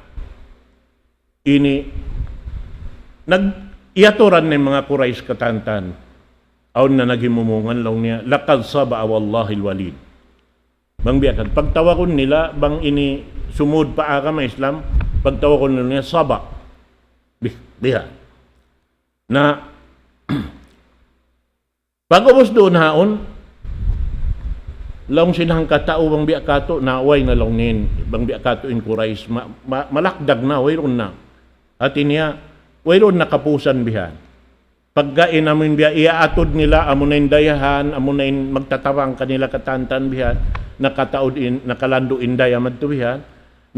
ini nag-iaturan ng mga Quraysh katantan. Aun na naghimumungan lang niya, laqad saba wallahi alwalid. Bang biyakan, pagtawakon nila, bang ini sumud pa aka may Islam, pagtawakon nila saba. Biha. Na pagubos doon haon, lang sinahang katao bang biakato na way na lang nin, bang biakato in Quraysh, malakdag na, wayron na. At iniya, wayron na kapusan bihan. Pagkain amin biya, iaatod nila, amunayin dayahan, amunayin magtatawang kanila katantan bihan, nakataod nakalando inday amad tubihan,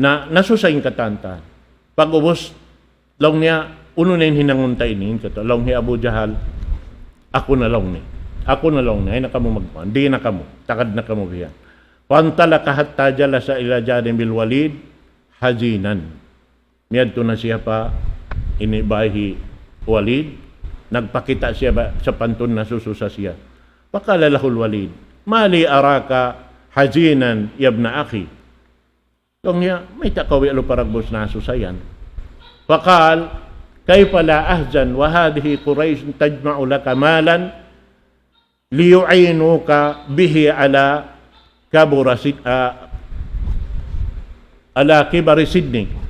na nasusayin katantan. Pag-ubos, lang niya, uno na yung hinanguntay ni, lang ni Abu Jahal, ako na lang ni. Ako na lang ni, ay nakamu magpuan, di na kamu, takad na kamu bihan. Pantala kahatta jala sa ilajanin bil walid, hazinan. Miyadto na siya pa, inibahi walid, nagpakita siya ba sa pantun na sususa siya. Pakalalahul walid, mali araka hazinan yabna akhi. Tong niya, may takawi alo paragbos na susayan. Pakal, kayfa la ahzan wa hadhihi Quraysh tajma'u laka malan liyu'inuka bihi ala kibari sidnik.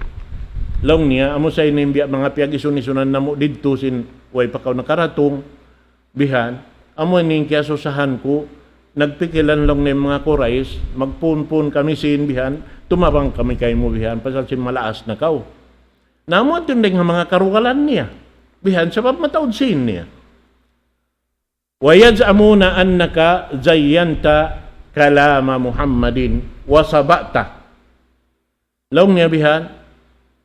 Long niya, amo sa inimbiya mga piyag-isun-isunan na mo didto sin way pakaw nakaratong bihan, amo ning kiasusahan ko, nagpikilan lang ng mga Quraysh, magpunpun kami sin bihan, tumabang kami kay mo bihan, pasal sin malaas na kaw. Namo at yung mga karugalan niya, bihan, sabab mataod sin niya. Wayadz amuna annaka zayyanta kalama Muhammadin wasabata. Long niya bihan,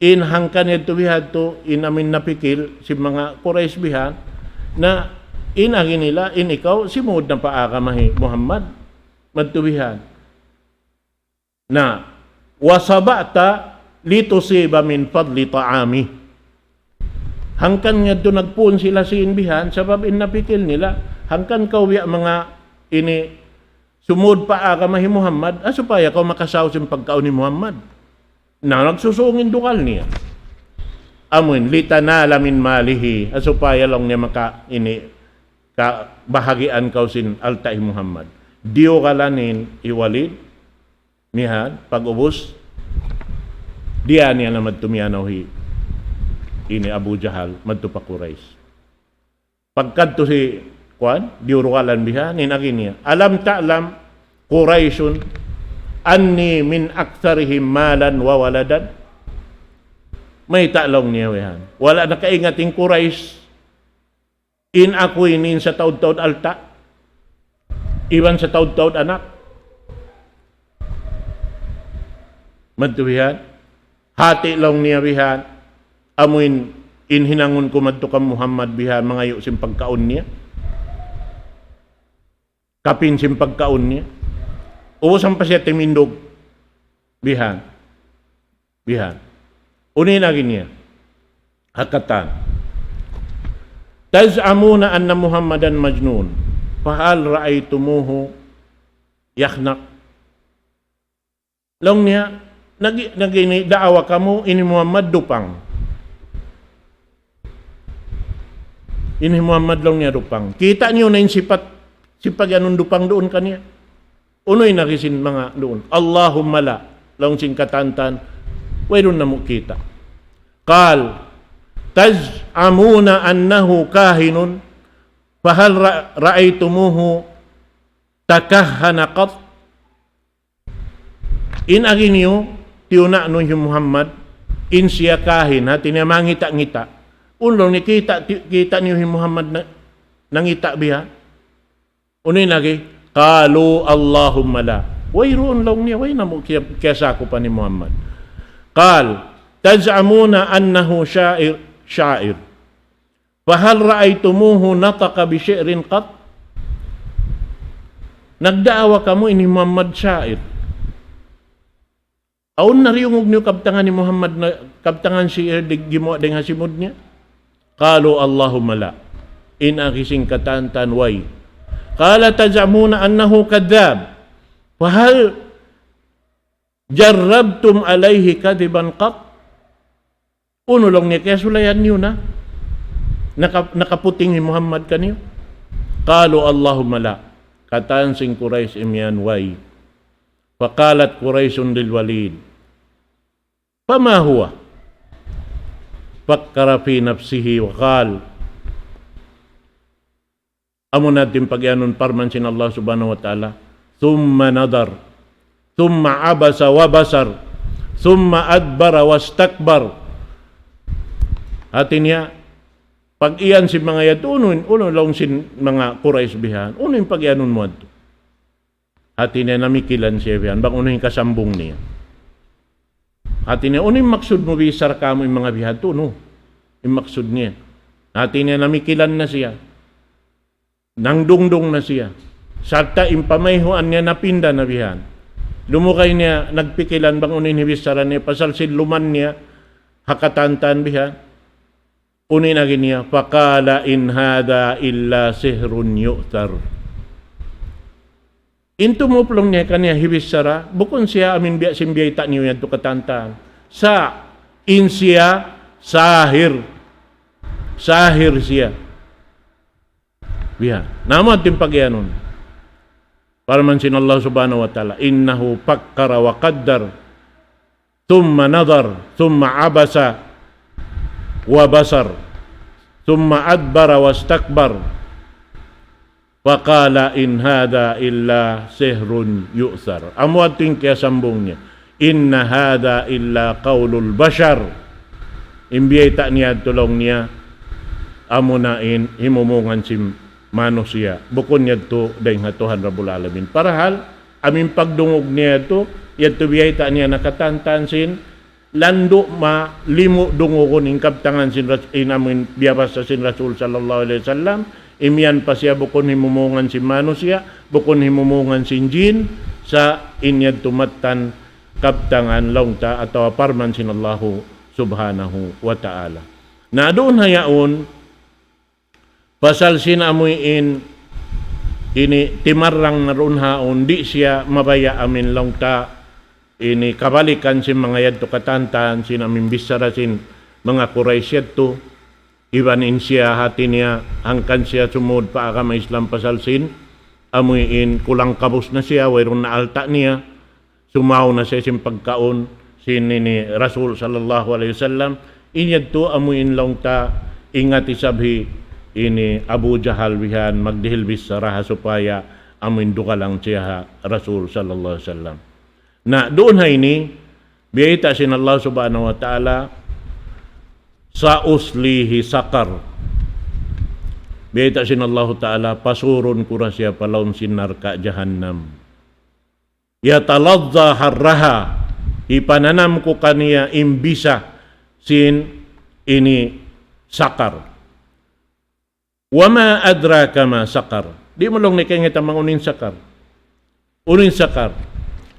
inhangkan ito bihan to, inamin napikil si mga Quraysh bihan, na inagin nila, ikaw, simud na paaka mahi Muhammad, madtubihan. Na, wasabata litusiba min fadli ta'ami. Hangkan nga doon nagpun sila si inbihan, sabab napikil nila, hangkan kauwi mga ini, sumud paaka mahi Muhammad, asupaya kau makasaw sa pagkaon ni Muhammad. Na nagsusungin dukal niya. Amun litanala min malihi, asupaya lang niya bahagian kau sin altai Muhammad. Diyo kalanin iwalid nihan pag-ubos diya niya na madtumiyanaw ini Abu Jahal madto pa Quraysh. Pagkadto si diurukalan biha ninagin niya. Alam ta'lam Qurayshun anni min aktsarihim malan wa waladan. May talong niya wehan. Wala na kaingating Quraysh in ako inin sa taud-taud alta. Iwan sa taud-taud anak. Madtubihan. Hati lang niya bihan. Amuin inhinangon ko madto ka Muhammad bihan mga yusim pagkaon niya. Kapin sim pagkaon niya. Ubusan pa siya timindog. Bihan. Unin lagi niya. Hakatan. Taz'amuna anna Muhammadan majnun. Fahal ra'aytumuhu yakhnak. Long niya, nagini daawa kamu ini Muhammad dupang. Ini Muhammad long niya dupang. Kita niyo na yung sipag anong dupang doon kaniya. Unoy nakisin mga doon. Allahumma la. Long sing katantan. Wayron na mo kita. Qal. Taz'amuna annahu kahinun. Fahal ra'aytumuhu takahhana qat. In agi niyo, tiyuna nun yung Muhammad. In siya kahin. Ha, tinamangita-ngita. Unlong ni kita niyo yung Muhammad na nangita biha. Unoy lagi. Qalu Allahumma la. Wayroon lang niya, way na mo kiyasa ko pa ni Muhammad. Qal, taz'amuna annahu sya'ir. Fahal ra'aitumuhu nataqa bi syi'rin qat? Nagdaawa kamo ini Muhammad syair. Aun nariyungog niyo kabtangan ni Muhammad na kabtangan syair gimo deng hasimud niya. Qalu Allahumma la. In akising katantan way. Qala taz'amuna annahu kadzab. Fahal jarrabtum alaihi kadiban qat? Uno lang niya kaya sulayan niyo na. Nakaputing ni Muhammad kaniyo. Qalu Allahumma la. Kataan sing Quraish imyan way. Faqalat Quraisyun lil Walid. Fama huwa? Fakkara fi nafsihi wa qal. Amo natin pagyanon parman sin Allah subhanahu wa ta'ala. Thumma nadar. Thumma abasa wa basar. Thumma adbara wa stakbar. Hati niya, pag iyan si mga yad, uno lang sin mga Quraish bihan, uno yung pag-ianon mo ito. Hati niya namikilan siya bihan, bang uno yung kasambong niya. Hati niya, uno yung maksud mo bisar ka mo yung mga bihan, uno yung maksud niya. Hati niya namikilan na siya. Nangdungdung na siya. Sarta impamayhuan niya napinda na bihan. Lumukay niya, nagpikilan bang uno yung hibisaran niya, pasal siluman niya, hakatantan bihan. Unin na niya, faqala in hada illa sihrun yu'tar. Into mo plong niya kanya hibisara, bukon siya amin biya simbiyay ta niyo yan to katantaan. Sa in siya sahir. Sahir siya. Biya. Naman din pagyanon. Para man sin Allah subhanahu wa ta'ala, innahu fakkara wa qaddar, thumma nadar, thumma abasa, wa basar, thumma adbara wastakbar, wa qala in hada illa sihrun yu'thar. Amo ating kaya sambong niya, inna hada illa qaulul bashar. Imbiyay ta niya tulong niya, amo na in himumungan si manusia bukon niya to dahil nga Tuhan Rabbul Alamin. Parahal aming pagdungog niya to yadto biyay ta niya nakatantansin lando ma limo dungo ning kaptangan sin inamin biyabas sa sin Rasul sallallahu alaihi wasallam. Imian pa siya bukon himumungan si manusia, bukon himumungan sin jin sa inyad tumatan kaptangan longta atau parman sin Allahu subhanahu wa ta'ala. Na doon hayaon pasal sinamuin ini timarrang naroon haon di siya mabaya amin longta ini kabalikan si mga yadto katantan sinamin bisara sin mga Quraish yadto ibanin siya hati niya hangkan siya sumud pa agama Islam pasal sin amuin kulang kabus na siya wayron na alta niya sumaw na siya sin pagkaon sin ni Rasul sallallahu alaihi wasallam inyadto amuin lang ta ingat isabhi ini Abu Jahal bihan magdihil bisara supaya amuin duka lang siya Rasul sallallahu alaihi wasallam. Na doon ha ini, biyayta sin Allah subhanahu wa ta'ala, sa uslihi sakar. Biyayta sin Allah ta'ala, pasurun kura siya palaun sinar ka jahannam. Yataladza harraha, ipananam ko kaniya imbisa sin ini sakar. Wama adraka ma sakar. Di mo lang nakingita mangunin sakar. Unin sakar.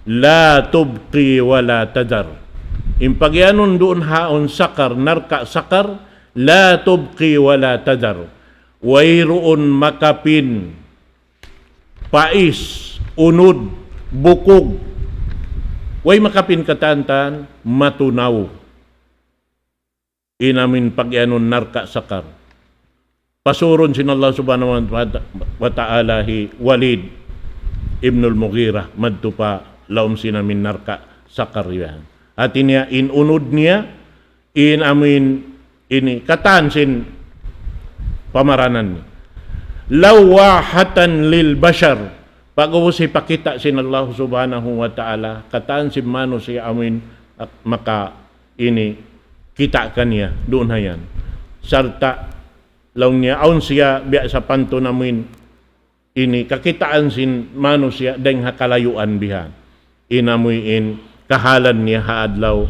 La tubqi wala tadar. Impagyanon doon haon sakar, narka sakar, la tubqi wala tadar. Wayroon makapin, pais, unod, bukog. Way makapin katantan, matunaw. Inamin pagyanon narka sakar. Pasuron sin Allah subhanahu wa ta'ala hi Walid ibnul Mughirah madto pa laom sinamin narka sakar yan. At niya inunod niya in amin ini katan sin pamaranan niya. Lawahatan lil bashar. Pag-uwas ipakita sin Allah subhanahu wa ta'ala katan sin mano siya amin maka ini kita kaniya doon hayan. Sarta laong niya aun siya biya sa panto namin ini kakitaan sin mano siya deng hakalayuan bihan. Inamuin kahalan niya haadlaw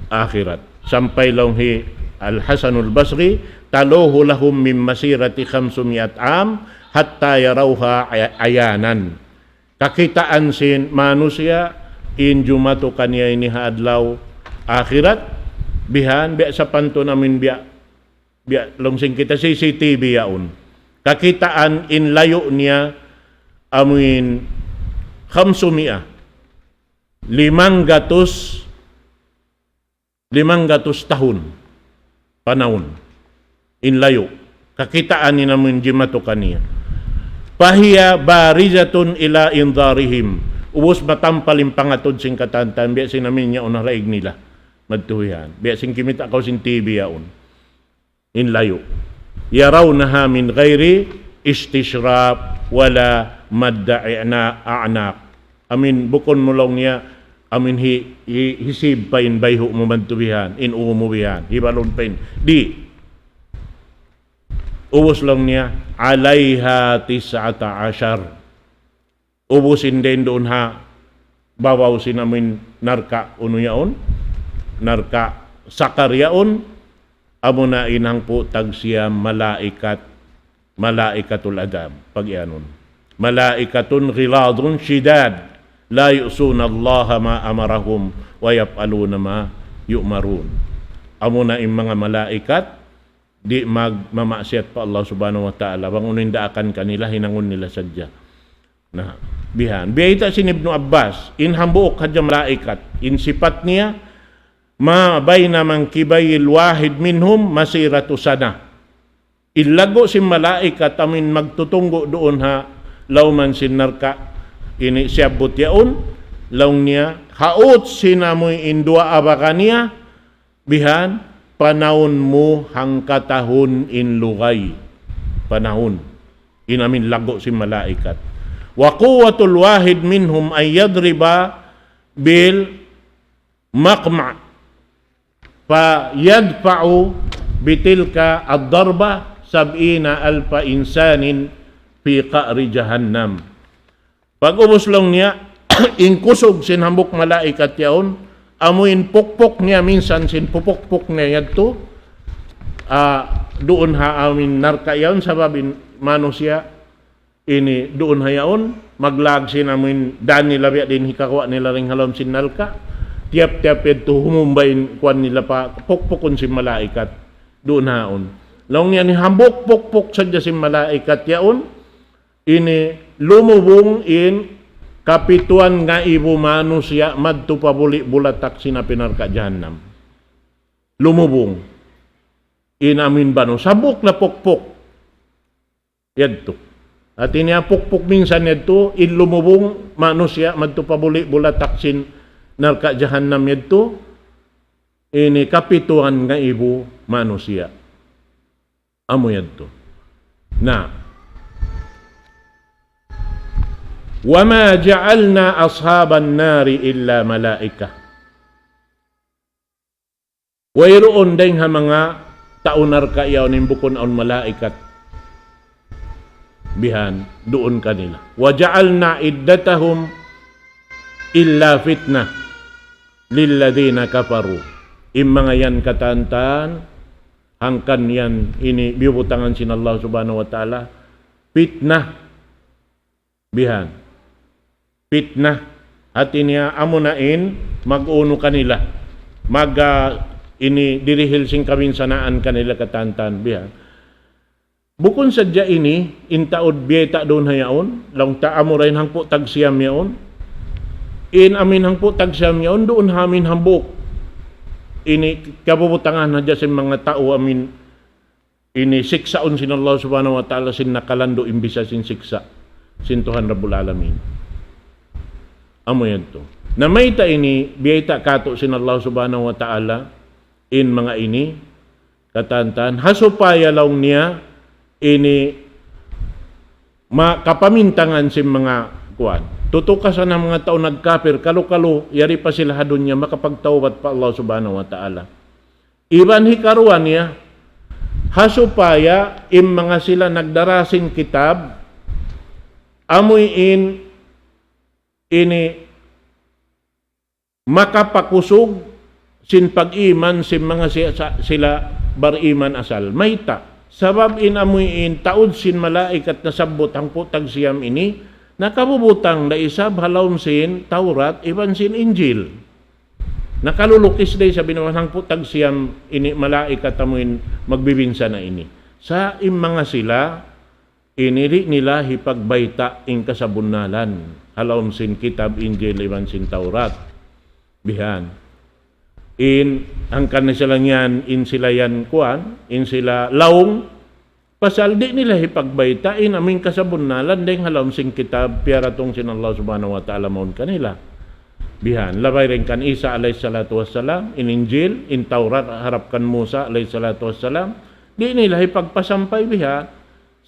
akhirat. sampay long Al-Hasanul Basri, taluhu lahum min masirati 500 am hatta yarawha ayanan. Kakitaan sin manusia in jumato kanya ini adlaw akhirat bihan biya sa panto namin biya longsing kita CCTV yaon. Kakitaan in layo niya amin 500 tahun panahon in layo kakitaan ni namin jimato kaniya pahiya barizatun ila indarihim ubos matampalim pangatod sing katantan biya sin namin niya unaraig nila madtuyan biya sing kimita kaw sin TV yaon in layo yarawnaha min ghairi istishrab wala madda'ina a'naq amin bukon mulong niya amin hisib pain bayho mo mantubihan in umubihan hibalon pain di ubos lang niya alaiha 19 ubusin din doon ha bawaw sinamin narka uno yaon narka sakar yaon amo na inang po tagsiya malaikatul adab pagyanon malaikatun ghiladun shidad la yu'suna Allah ma amarahum wa yaf'aluna ma yu'marun. Amo na mga malaikat di magmamaksiyat pa Allah subhanahu wa ta'ala bangunin daakan kanila hinangon nila sadya. Na bihan. Biyita si Ibnu Abbas in hambuok kadya malaikat in sifat niya ma bayna man kibayil wahid minhum masiratu sana. Ilago si malaikat amin magtutunggo doon ha lauman sinarka ini siabot yaon laung niya haot sinamoy indua abakania bihan panahon mo hangkatahon in lugay panahon inamin lago si malaikat wa quwwatul wahid minhum ay yadriba bil maqma fa yadfa'u bitilka ad-darba 70,000 insanin fi qa'ri jahannam. Pag ubos lang niya, inkusog sinhambok malaikat yaon, amuin pukpok niya minsan sin pupukpok niya yadto, doon ha amin narka yaon, sababin manusia, ini doon ha yaon, maglag sin amin dani labya din hikakwa nila ring halom sin nalka, tiap-tiap ito humumbayin kwan nila pa, pukpokon sin malaikat, doon haon. Lang niya ni hambok pukpok sadya sin malaikat yaon, ini lumubong in kapituan nga ibu manusia madto pabuli bulatak sinapinarka jahannam. Lumubong. Inamin bano. Sabok na pukpok. Yadto. At iniya pukpok minsan yadto, in lumubong manusia madto pabuli bulatak sin narka jahannam yadto. Ini kapituan nga ibu manusia. Amo yadto. Na, وَمَا جَعَلْنَا أَصْحَابَ النَّارِ إِلَّا مَلَائِكَةً. Wayroon din ha mga taunar ka iyaw nimbukon on malaikat. Bihan, doon kanila. وَجَعَلْنَا إِدَّتَهُمْ إِلَّا فِتْنَةً لِلَّذِينَ كَفَرُوا. Mga yan katantan, hangkan yan ini bibutangan sin Allah subhanahu wa ta'ala. Fitnah. Bihan. Fitnah at iniya amunain mag-uno kanila ini dirihil sing kaminsanaan kanila katantan biya bukon sadya ini intaod biyeta doon hayaon lang ta amurain hang po tagsiyam yaon in amin hang po tagsiyam yaon doon hamin hambok ini kabubutangan hadya sa mga tao amin ini siksaon sin Allah subhanahu wa ta'ala sin nakalando imbisa sin siksa sin Tuhan Rabbul Alamin. Amo yan to. Na may ta ini, biyayta kato sin Allah subhanahu wa ta'ala in mga ini, katantan, hasupaya laong niya, ini, makapamintangan sin mga kuwan. Tutukasan ng mga tao nagkapir, kalu-kalu, yari pa sila hadon niya, makapagtawbat pa Allah subhanahu wa ta'ala. Iban hikaruan niya, hasupaya, in mga sila nagdarasin kitab, amoy ini makapakusog sin pag-iman sin mga sila bariman asal. Mayta. Sabab inamuin taod sin malaikat na sabot ang putag siyam ini, nakabubutang na isab halawm sin Taurat, iban sin Injil. Nakalulukis day sa binawang putag siyam ini malaikat amuin magbibinsa na ini. Sa mga sila, iniri nila hipagbayta ing kasabunalan. Halawm sin kitab Injil, iban sin Taurat. Bihan. Ang kanisilang yan, in sila yan kuan, in sila laong, pasal di nila hipagbayta, aming kasabunalan, dahil halawm sin kitab, piaratong sin Allah subhanahu wa ta'ala maun kanila. Bihan, labay rin kan Isa alayhi salatu wassalam, in Injil, in Taurat, harap kan Musa alayhi salatu wassalam, di nila hipagpasampay biha,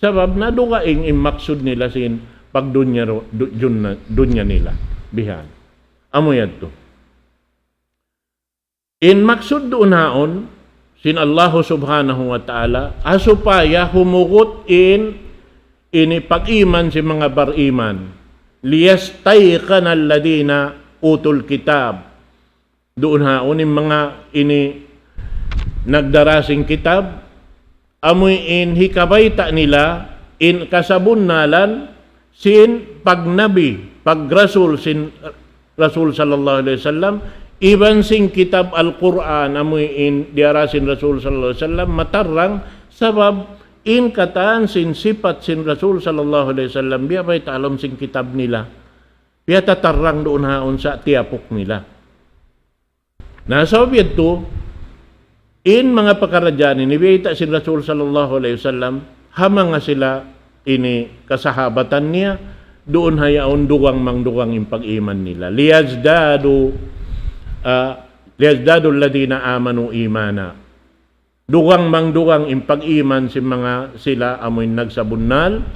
sabab na dugaing imaksud nila sin pagdunya nila. Bihan. Amoyad to. In maksud doon haon, sin Allah subhanahu wa ta'ala, asupaya humugot ini pag-iman si mga bariman, liyastayqan alladina utul kitab. Doon haon yung mga ini nagdarasing kitab, amoy hikabayta nila, kasabunalan, sin pagnabi, pagrasul, sin Rasul sallallahu alaihi wasallam, iban sing kitab Al-Quran amoy diarasin Rasul sallallahu alaihi wasallam matarang sabab kataan sin sipat sin Rasul sallallahu alaihi wasallam biya bay talom sing kitab nila biya tatarang doon haon sa tiapok nila. Nasabab ito mga pakaradyan ni biya sin Rasul sallallahu alaihi wasallam hamang nga sila ini kasahabatan niya doon hayaon dugang mangdugang yung pag-iman nila liyazdadul ladina amanu imana. Dugang mangdugang impag-iman si mga sila amoy nagsabunnal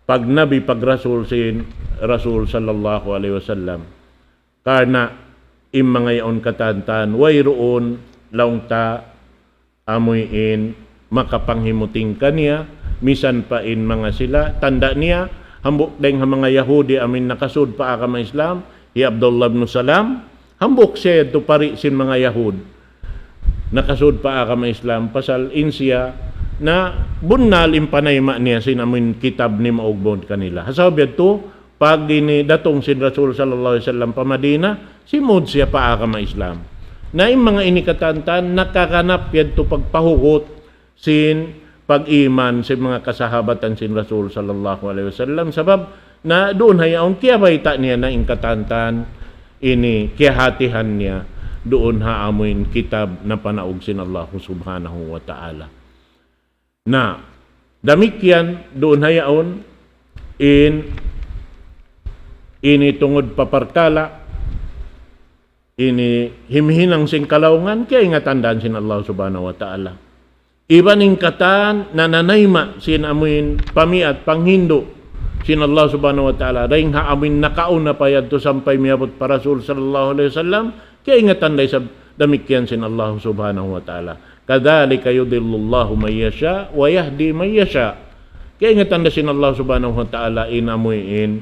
pagnabi pagrasul sin Rasul sallallahu alaihi wasallam. Karna mga yaon katantan wayroon laung ta amoy makapanghimuting kaniya misan pa mga sila tanda niya hambok deng mga Yahudi amin nakasud pa ka mga Islam. Abdullah ibn Salam, hambok siya ito pari sin mga Yahud. Nakasud pa ka mga Islam, pasal insya na bunnal impanayma niya sin amin kitab ni maugbod kanila. Hasawab ito, pag datong sin Rasul sallallahu alaihi wasallam pa Madina, simod siya pa ka mga Islam. Na yung mga inikatantan, nakakanap ito pagpahugot sin pag-iman sin mga kasahabatan sin Rasul sallallahu alaihi wasallam. Sabab, na doon hayaon kaya bayta niya na ingkatantan kaya hatihan niya doon haamoin kitab na panaog sin Allah subhanahu wa ta'ala. Na damikyan doon hayaon tungod paparkala himhinang sing kalaungan kaya ingatandaan sin Allah subhanahu wa ta'ala. Iban ingkatan nananayma sin amuin pamiat panghindo sin Allah subhanahu wa ta'ala dahil haamin nakauna pa yadto sampay miyabot para Rasul sallallahu alaihi wasallam kaya ingatan day sa damikyan sin Allah subhanahu wa ta'ala kadhalika yudillullahu may yasha wa yahdi may yasha kaya ingatan day sin Allah subhanahu wa ta'ala inamuin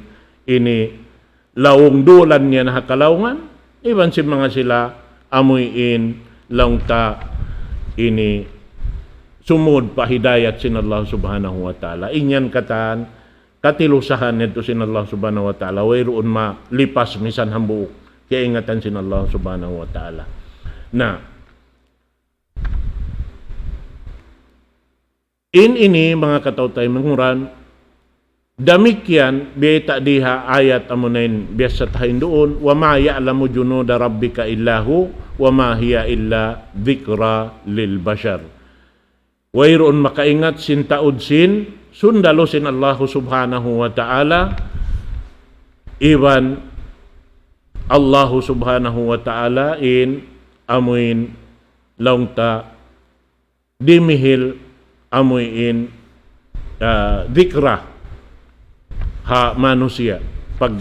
laong dulan niya na hakalaungan iban sin mga sila amuin laong ta sumud pa hidayat sin Allah subhanahu wa ta'ala inyan katan katilusahan nito sin Allah subhanahu wa ta'ala wayroon malipas misan hambuok kaya ingatan sin Allah subhanahu wa ta'ala na ini mga katautay manguran damikyan biyata diha ayat amunain biasa tahin doon wa ma ya'lamu junuda rabbika illahu wa ma hiya illa dhikra lil bashar wayroon makaingat sin taud sin sundalo sin Allah subhanahu wa ta'ala iban Allah subhanahu wa ta'ala amuin laungta dimihil amuin dikra ha manusia pag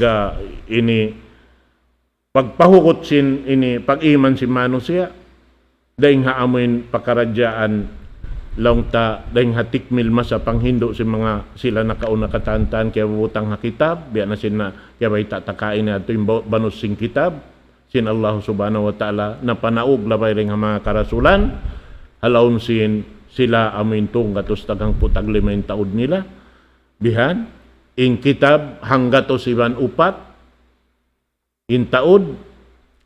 pagpahugot sin pag-iman si manusia daing ha amuin pakaradyaan laong ta dahing hatikmil masa panghindo si mga sila nakauna katantan kaya butang ha kitab biya na sin na kaya bay tatakain na ito yung banos sing kitab sin Allah subhanahu wa ta'ala na panaog labay ring mga karasulan halawon sin sila amin tung katos tagang putag 5 taod nila bihan in kitab hanggatos iban upat in taod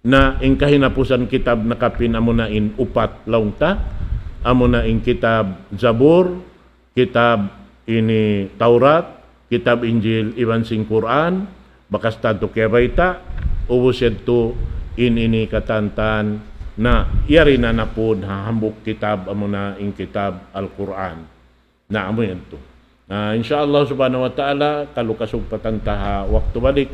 na in kahinapusan kitab nakapin amo na in upat laungta amo na in kitab Zabur, kitab ini Taurat, kitab Injil iban sing Quran bakas tanto kaya baita ubused to in ini katantan na yari na napod hambuk kitab amo na in kitab Al-Quran na amo yan to. Insyaallah subhanahu wa ta'ala kalukasog patantaha waktu balik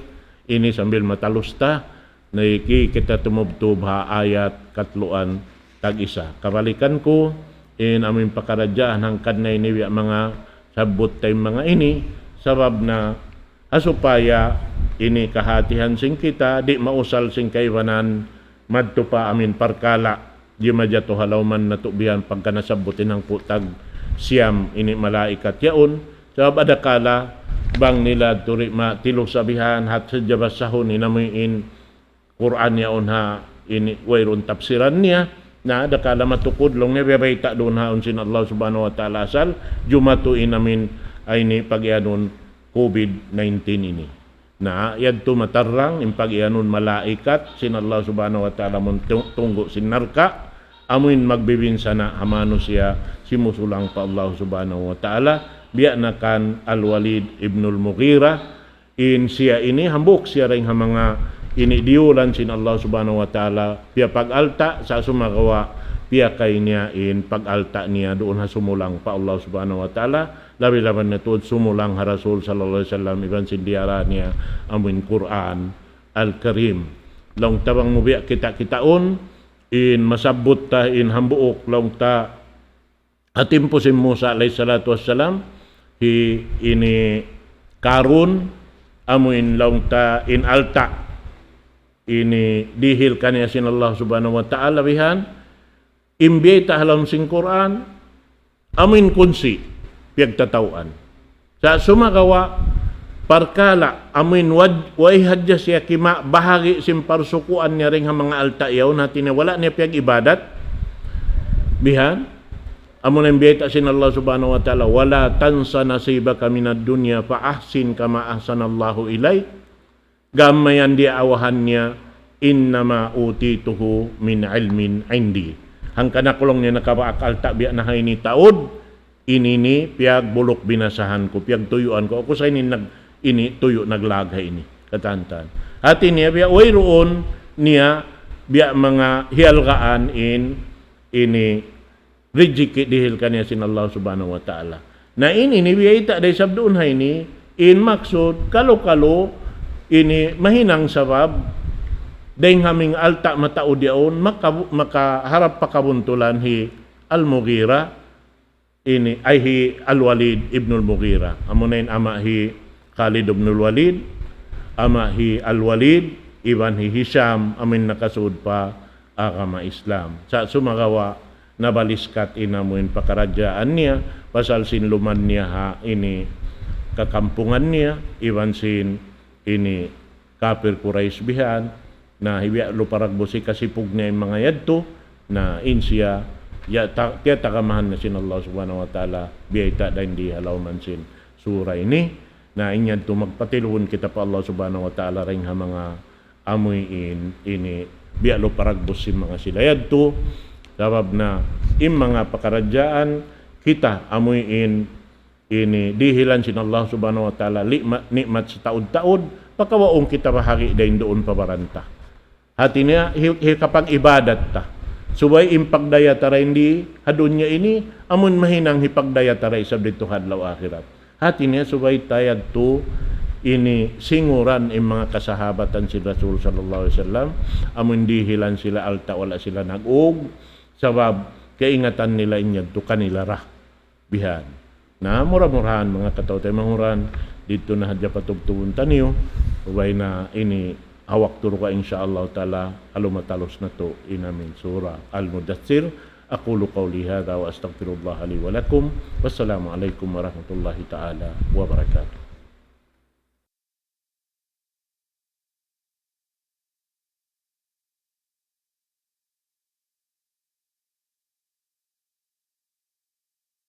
ini sambil matalusta na kita tumubtub ha ayat katluan tag-isa. Kabalikan ko in aming pakaradyahan hangkad na ini mga sabot tay mga ini sabab na asupaya ini kahatihan sing kita di mausal sing kaiwanan madto pa amin parkala di madyato halawman natubihan pagka nasabutin ng putag siyam ini malaikat yaon sabab adakala bang nila turi matilog sabihan hat sa jabasahon inamuin Quran yaon ha ini wayron tafsiran niya na adakala matukod long niya babayta doon haon sin Allah subhanahu wa ta'ala asal jumatu inamin ay ni pag-ianon COVID-19 ini na yadto matarang impag ianon malaikat sin Allah subhanahu wa ta'ala mon tunggo sin narka amuin magbibinsa na hamano siya simusulang pa Allah subhanahu wa ta'ala biya na kan Al-Walid ibnul Mughira in siya ini hambuk siya ring mga ini diulan sin Allah subhanahu wa ta'ala biya pag-alta sa sumagawa biya kay niya in pag-alta niya doon ha sumulang pa Allah subhanahu wa ta'ala labi-laban na tuod sumulang ha Rasul sallallahu alaihi wasallam iban sindiara niya amin Quran Al-Karim long tabang mo biya kita-kitaon in masabot ta in hambuok long ta atimpo si Musa alaihi salatu wassalam ini karun amuin long ta in alta ini dihil kaniya sin Allah subhanahu wa ta'ala bihan imbiyay ta halam sing Quran amin kunsi piyagtatawaan sa sumagawa parkala amin way hadya siya kima bahagi sim parsukuan niya ring mga alta yaw natin wala niya piyag ibadat bihan amun imbiyay ta sin Allah subhanahu wa ta'ala wala tansa nasibaka minad dunya fa ahsin kama ahsanallahu ilay gamayan dia awahan niya innama utituhu min ilmin indi hangka nakulong niya nakabaakal ta biya na ini taod ini piag bulok binasahan ko piag tuyuan ko ako sa ini tuyo naglagay ini katantan hati niya biya wayroon niya biya mga hialgaan in ini rijiki dihil kaniya sin Allah subhanahu wa ta'ala na ini biya ita day sabdoon hay ni in maksud kalo-kalo ini mahinang sabab dahil haming alta mataod yaon makaharap pakabuntulan hi Al-Mughira ini ay hi Al-Walid ibnul Mughira amunain ama hi Khalid ibnul Walid ama hi Al-Walid iban hi Hisham amin nakasud pa agama Islam sa sumagawa nabaliskat inamuin pakaradyaan niya pasal sinluman niya ha ini kakampungan niya iban sin ini kafir Quraish bihan na hibiya luparagbosi kasipug niya yung mga yadto na insya tiya takamahan na sin Allah subhanahu wa ta'ala biyayta da hindi halaw man sin sura ini na inyad to magpatilhon kita pa Allah subhanahu wa ta'ala ring ha mga amoy ini biya luparagbosi mga sila yadto sabab na mga pakaradyaan kita amoy ini dihilan sin Allah subhanahu wa ta'ala nikmat sa taod-taod pakawaong kita bahagi dahin doon pabaranta hati niya kapag ibadat ta subay impagdaya taray hindi hadun niya ini amun mahinang hipagdaya taray sa dito hadlaw akhirat hati niya subay tayad to ini singuran mga kasahabatan si Rasul sallallahu alaihi wasallam amun dihilan sila alta wala sila nag-og sabab kaingatan nila inyad to kanila ra bihan na mura-murahan mga kataw tayo manguran dito na hadya patugtubon taniyo ubay na ini hawak turo ka insyaallah ta'ala alumatalos na to inamin surah Al-Mudaththir aqulu qawli hadha wa astaghfirullah li wa lakum wassalamu alaikum warahmatullahi ta'ala wabarakatuh.